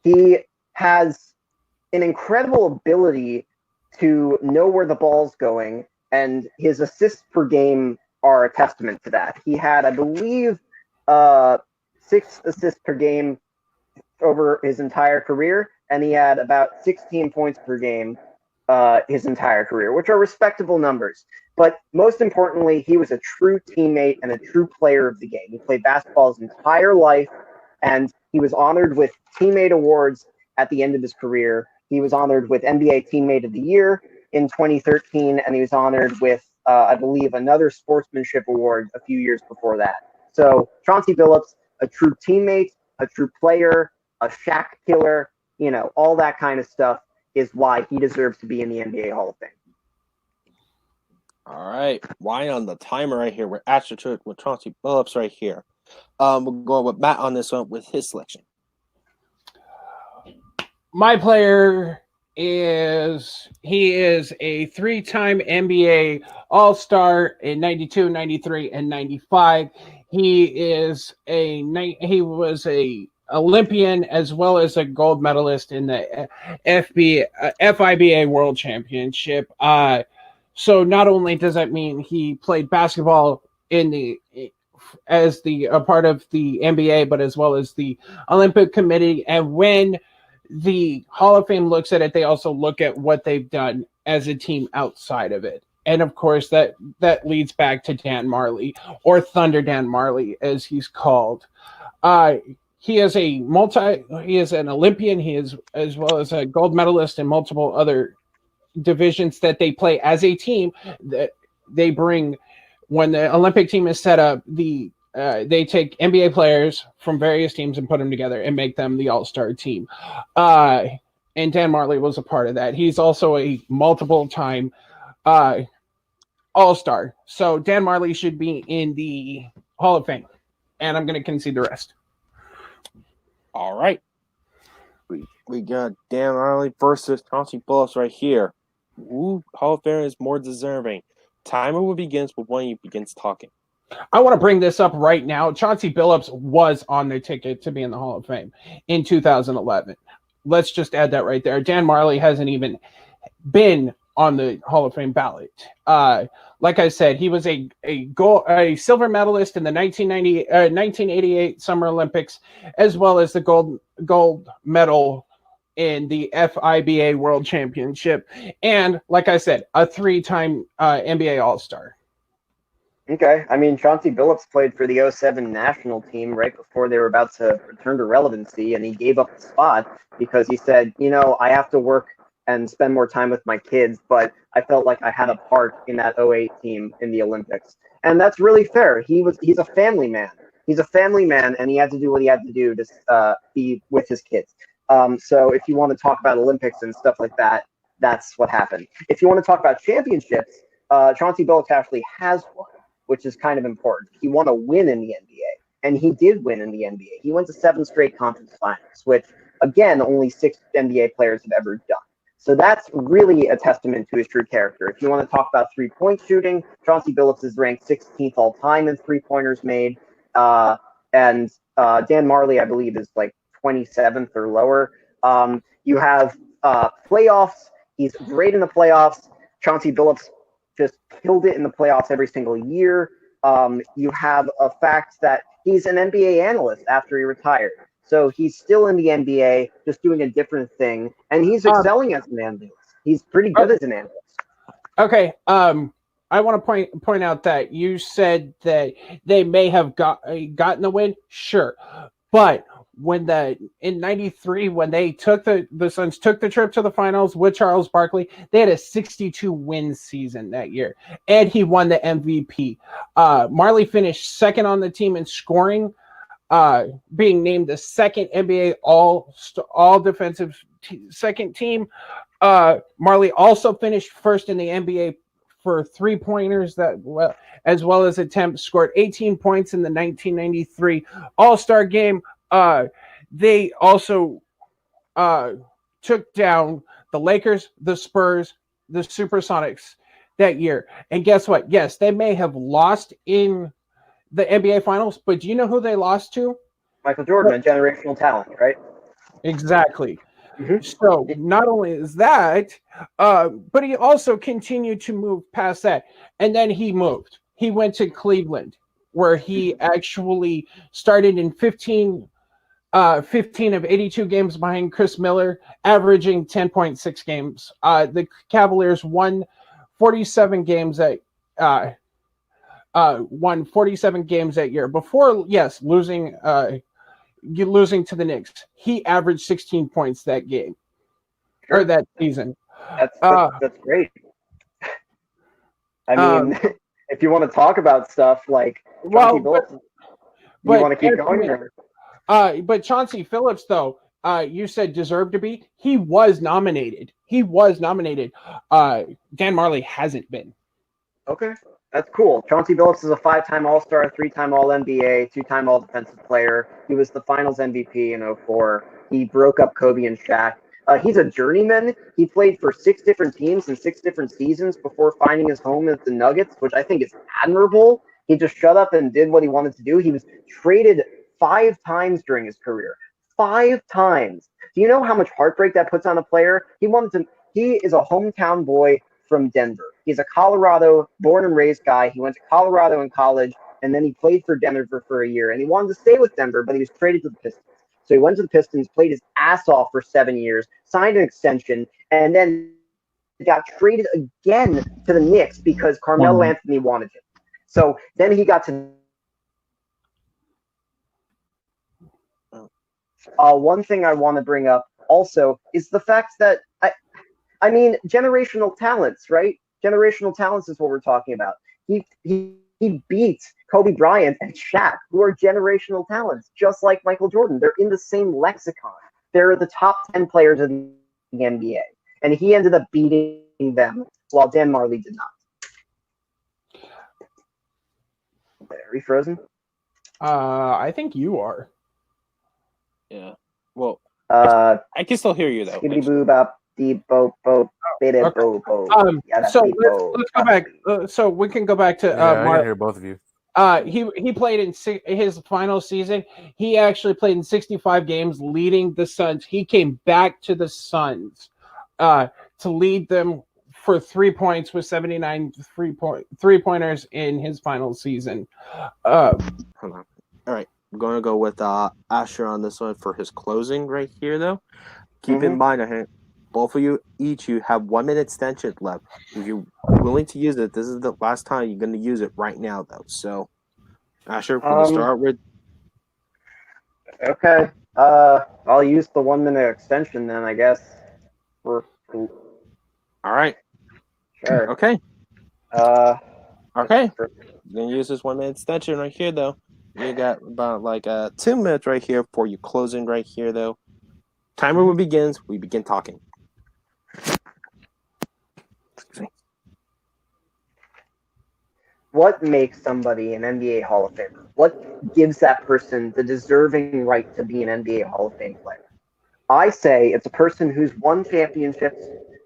He has an incredible ability to know where the ball's going, and his assists per game are a testament to that. He had, I believe, 6 assists per game over his entire career, and he had about 16 points per game his entire career, which are respectable numbers. But most importantly, he was a true teammate and a true player of the game. He played basketball his entire life, and he was honored with teammate awards at the end of his career. He was honored with NBA Teammate of the Year in 2013, and he was honored with, I believe, another sportsmanship award a few years before that. So Chauncey Billups, a true teammate, a true player, a Shaq killer, all that kind of stuff is why he deserves to be in the NBA Hall of Fame.
All right, Ryan on the timer right here. We're astroturf with Chauncey Billups right here. We'll go with Matt on this one with his selection.
My player is a 3-time NBA All-Star in 92, 93, and 95. He was a Olympian as well as a gold medalist in the FIBA World Championship. So not only does that mean he played basketball as a part of the NBA, but as well as the Olympic Committee. And when the Hall of Fame looks at it, they also look at what they've done as a team outside of it. And of course, that leads back to Dan Marley, or Thunder Dan Marley, as he's called. He is an Olympian. He is as well as a gold medalist in multiple other divisions that they play as a team. That they bring when the Olympic team is set up. They take NBA players from various teams and put them together and make them the All-Star team. And Dan Marley was a part of that. He's also a multiple-time All-Star. So Dan Marley should be in the Hall of Fame. And I'm going to concede the rest.
All right. We got Dan Marley versus Chauncey Billups right here. Who Hall of Fame is more deserving? Timer will begins when one of you begins talking.
I want to bring this up right now. Chauncey Billups was on the ticket to be in the Hall of Fame in 2011. Let's just add that right there. Dan Marley hasn't even been on the Hall of Fame ballot. Like I said, he was a silver medalist in the 1988 Summer Olympics, as well as the gold medal in the FIBA World Championship. And like I said, a 3-time NBA All-Star.
Okay. I mean, Chauncey Billups played for the 07 national team right before they were about to return to relevancy, and he gave up the spot because he said, I have to work and spend more time with my kids, but I felt like I had a part in that 08 team in the Olympics. And that's really fair. He's a family man. He's a family man, and he had to do what he had to do to be with his kids. So if you want to talk about Olympics and stuff like that, that's what happened. If you want to talk about championships, Chauncey Billups actually has one, which is kind of important. He won a win in the NBA, and he did win in the NBA. He went to 7 straight conference finals, which, again, only 6 NBA players have ever done. So that's really a testament to his true character. If you want to talk about three-point shooting, Chauncey Billups is ranked 16th all-time in three-pointers made, and Dan Marley, I believe, is like 27th or lower. You have playoffs. He's great in the playoffs. Chauncey Billups just killed it in the playoffs every single year. You have a fact that he's an NBA analyst after he retired. So he's still in the NBA, just doing a different thing. And he's excelling as an analyst. He's pretty good as an analyst.
Okay. I want to point out that you said that they may have gotten the win. Sure. But in 93, when they the Suns took the trip to the finals with Charles Barkley, they had a 62-win season that year, and he won the MVP. Marley finished second on the team in scoring, being named the second NBA all defensive second team. Marley also finished first in the NBA for 3-pointers as well as attempts. Scored 18 points in the 1993 All-Star game. They also took down the Lakers, the Spurs, the Supersonics that year. And guess what? Yes, they may have lost in the NBA Finals, but do you know who they lost to?
Michael Jordan, a generational talent, right?
Exactly.
Mm-hmm.
So not only is that, but he also continued to move past that. And then he moved. He went to Cleveland, where he actually started in 15 of 82 games behind Chris Miller, averaging 10.6 games. The Cavaliers won 47 games that year. Before, yes, losing to the Knicks, he averaged 16 points that game or that season.
That's great. I mean, if you want to talk about stuff like Chauncey Billups, you want to keep going there.
But Chauncey Phillips, though, you said deserved to be. He was nominated. Dan Marley hasn't been.
Okay, that's cool. Chauncey Billups is a 5-time All-Star, 3-time All-NBA, 2-time All-Defensive Player. He was the Finals MVP in 2004. He broke up Kobe and Shaq. He's a journeyman. He played for 6 different teams in 6 different seasons before finding his home at the Nuggets, which I think is admirable. He just shut up and did what he wanted to do. He was traded 5 times during his career. 5 times. Do you know how much heartbreak that puts on a player? He is a hometown boy from Denver. He's a Colorado born and raised guy. He went to Colorado in college, and then he played for Denver for a year. And he wanted to stay with Denver, but he was traded to the Pistons. So he went to the Pistons, played his ass off for 7 years, signed an extension, and then got traded again to the Knicks because Carmelo Anthony wanted him. So then he got to... one thing I want to bring up also is the fact that, I mean, generational talents, right? Generational talents is what we're talking about. He beat Kobe Bryant and Shaq, who are generational talents, just like Michael Jordan. They're in the same lexicon. They're the top 10 players of the NBA. And he ended up beating them, while Dan Marley did not. Are we frozen?
I think you are.
Yeah. Well,
I
can still hear you, though.
Skibbity boo bop, dee bo bo, biddy bo bo.
So let's go back. So we can go back to
I can hear both of you.
He played in his final season. He actually played in 65 games, leading the Suns. He came back to the Suns to lead them for 3 points with 79 three-pointers in his final season.
Hold on. All right. I'm going to go with Asher on this one for his closing right here, though. Keep in mind, both of you have 1 minute extension left. If you're willing to use it, this is the last time you're going to use it right now, though. So, Asher, we'll start with.
Okay. I'll use the 1 minute extension then, I guess.
All right.
Sure.
Okay. Okay. You're going to use this 1 minute extension right here, though. You got about 2 minutes right here for you closing right here, though. Timer begins. We begin talking.
What makes somebody an NBA Hall of Famer? What gives that person the deserving right to be an NBA Hall of Fame player? I say it's a person who's won championships,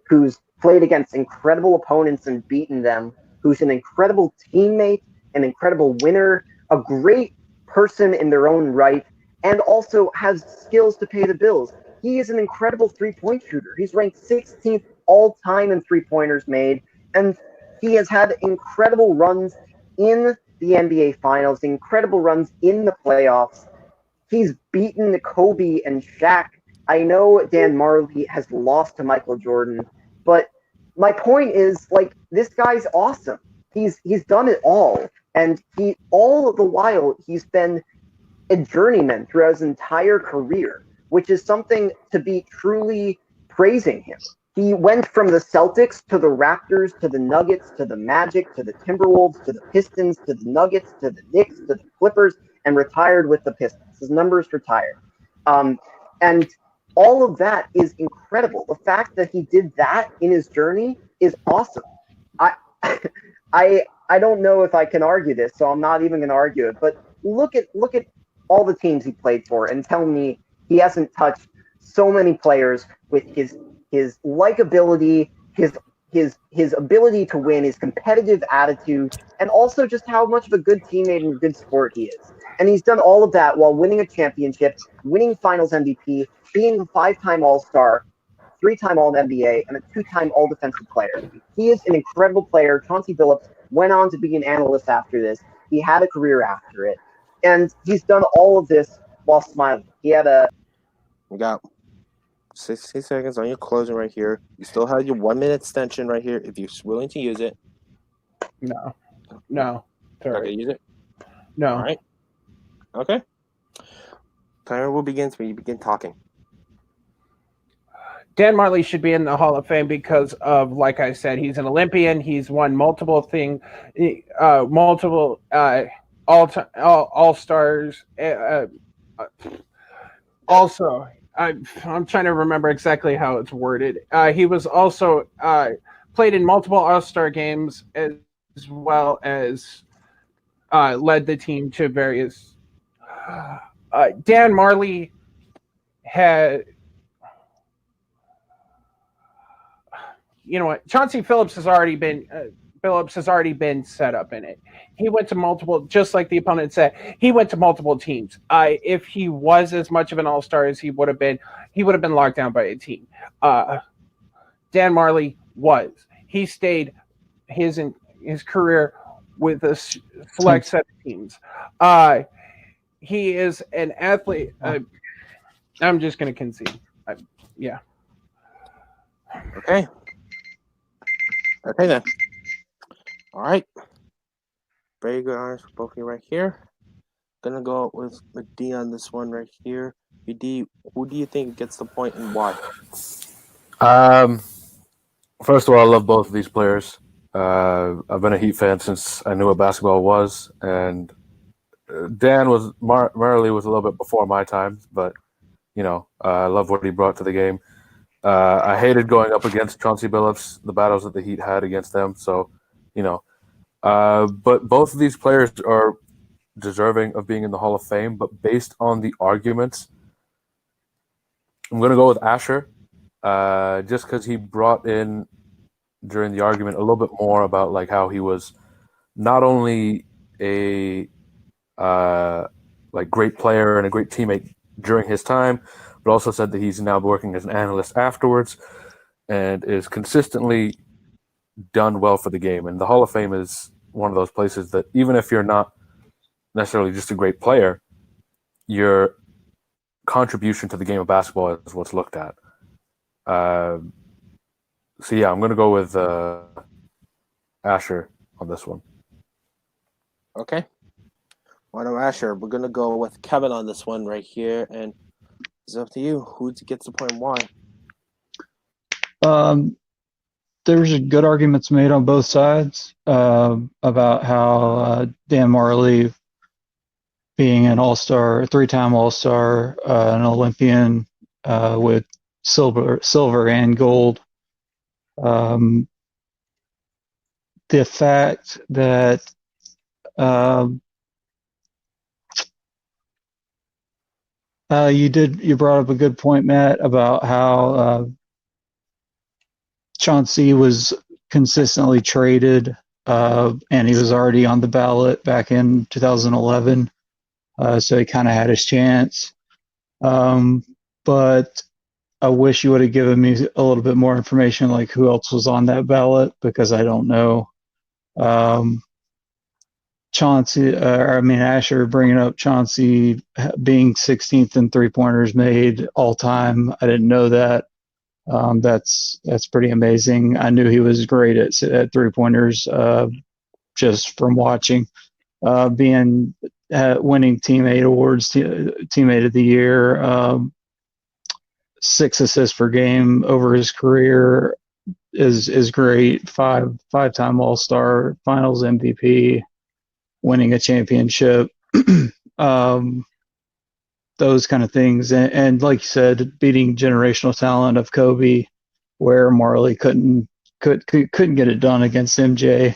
who's played against incredible opponents and beaten them, who's an incredible teammate, an incredible winner, a great person in their own right, and also has skills to pay the bills. He is an incredible three-point shooter. He's ranked 16th all-time in three-pointers made, and he has had incredible runs in the NBA Finals, incredible runs in the playoffs. He's beaten Kobe and Shaq. I know Dan Marley has lost to Michael Jordan, but my point is, this guy's awesome. He's done it all, and all the while he's been a journeyman throughout his entire career, which is something to be truly praising him. He went from the Celtics to the Raptors to the Nuggets to the Magic to the Timberwolves to the Pistons to the Nuggets to the Knicks to the Clippers and retired with the Pistons. His numbers retired. And all of that is incredible. The fact that he did that in his journey is awesome. I don't know if I can argue this, so I'm not even going to argue it. But look at all the teams he played for and tell me he hasn't touched so many players with his likability, his ability to win, his competitive attitude, and also just how much of a good teammate and good sport he is. And he's done all of that while winning a championship, winning Finals MVP, being a 5-time All-Star, 3-time All-NBA, and a 2-time All-Defensive Player. He is an incredible player. Chauncey Billups went on to be an analyst after this. He had a career after it, and he's done all of this while smiling. He had a.
You got 60 seconds on your closing right here. You still have your 1 minute extension right here if you're willing to use it.
No.
Not
Sorry.
gonna use it.
No.
All right. Okay. Timer will begin when you begin talking.
Dan Marley should be in the Hall of Fame because of, like I said, he's an Olympian. He's won multiple all stars. Also, I'm trying to remember exactly how it's worded. He was also played in multiple All-Star games as well as led the team to various. Dan Marley had. You know what? Chauncey Phillips has already been set up in it. He went to multiple, just like the opponent said. He went to multiple teams. If he was as much of an all-star as he would have been locked down by a team. Dan Marley was. He stayed his career with a select set of teams. He is an athlete. I'm just going to concede. Yeah.
Okay. Okay then. All right. Very good honors for both of you right here. Gonna go with D on this one right here. D, who do you think gets the point and why?
First of all, I love both of these players. I've been a Heat fan since I knew what basketball was, and Dan was Marley was a little bit before my time, but I love what he brought to the game. I hated going up against Chauncey Billups, the battles that the Heat had against them. So, but both of these players are deserving of being in the Hall of Fame. But based on the arguments, I'm going to go with Asher, just because he brought in during the argument a little bit more about like how he was not only a great player and a great teammate during his time, but also said that he's now working as an analyst afterwards and is consistently done well for the game. And the Hall of Fame is one of those places that even if you're not necessarily just a great player, your contribution to the game of basketball is what's looked at. So yeah, I'm going to go with Asher on this one.
Okay. Why don't Asher? We're going to go with Kevin on this one right here. And it's up to you. Who gets the point and why?
There's good arguments made on both sides about how Dan Marley, being an all-star, three-time all-star, an Olympian with silver and gold. The fact that you brought up a good point, Matt, about how Chauncey was consistently traded, and he was already on the ballot back in 2011, so he kind of had his chance. But I wish you would have given me a little bit more information, like who else was on that ballot, because I don't know. Asher bringing up Chauncey being 16th in three-pointers made all time. I didn't know that. That's pretty amazing. I knew he was great at three-pointers just from watching. Winning teammate awards, teammate of the year, 6 assists per game over his career is great. Five-time All-Star, Finals MVP, winning a championship, those kind of things, and like you said, beating generational talent of Kobe, where Marley couldn't get it done against MJ.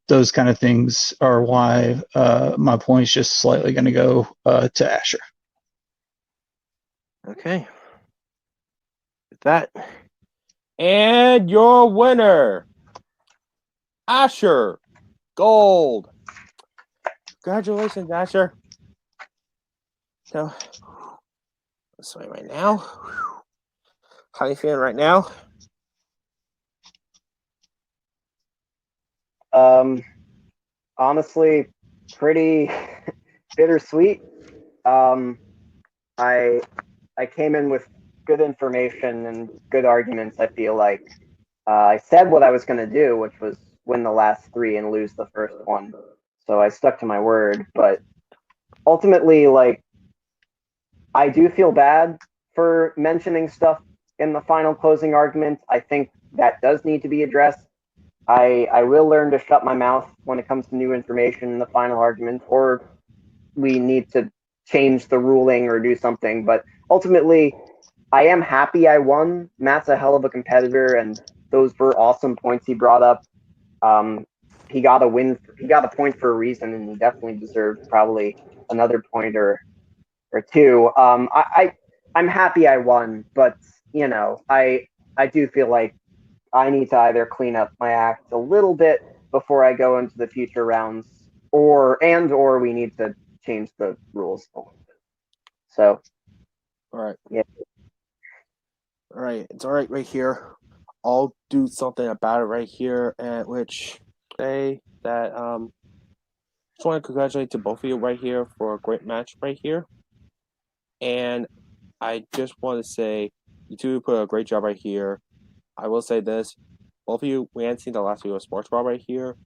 Those kind of things are why my point's just slightly going to go to Asher.
Okay. With that, and your winner, Asher Gold. Congratulations, Asher. So, this way right now. How are you feeling right now?
honestly pretty bittersweet. I I came in with good information and good arguments. I feel like I said what I was going to do, which was win the last three and lose the first one. So I stuck to my word. But ultimately, like, I do feel bad for mentioning stuff in the final closing argument. I think that does need to be addressed. I will learn to shut my mouth when it comes to new information in the final argument, or we need to change the ruling or do something. But ultimately, I am happy I won. Matt's a hell of a competitor, and those were awesome points he brought up. He got a win. He got a point for a reason, and he definitely deserved probably another point or two. I'm happy I won, but I do feel like I need to either clean up my act a little bit before I go into the future rounds, or we need to change the rules a little bit. So,
All right.
Yeah.
All right. It's all right here. I'll do something about it right here, and which say that just want to congratulate to both of you right here for a great match right here. And I just want to say you two put a great job right here. I will say this. Both of you, we haven't seen the last video of Sports Brawl right here.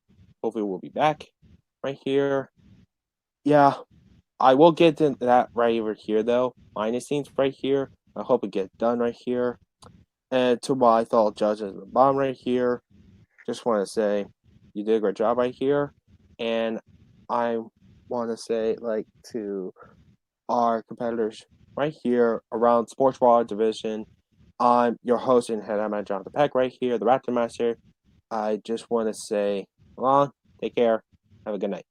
Hopefully we'll be back right here. Yeah, I will get into that right over here though. Minus scenes right here. I hope it gets done right here. And to my fellow judges at the bottom right here, just want to say you did a great job right here. And I want to say like to our competitors right here around Sports Brawl division. I'm your host and head man Jonathan Peck right here, the Raptor Master. I just want to say, long, take care, have a good night.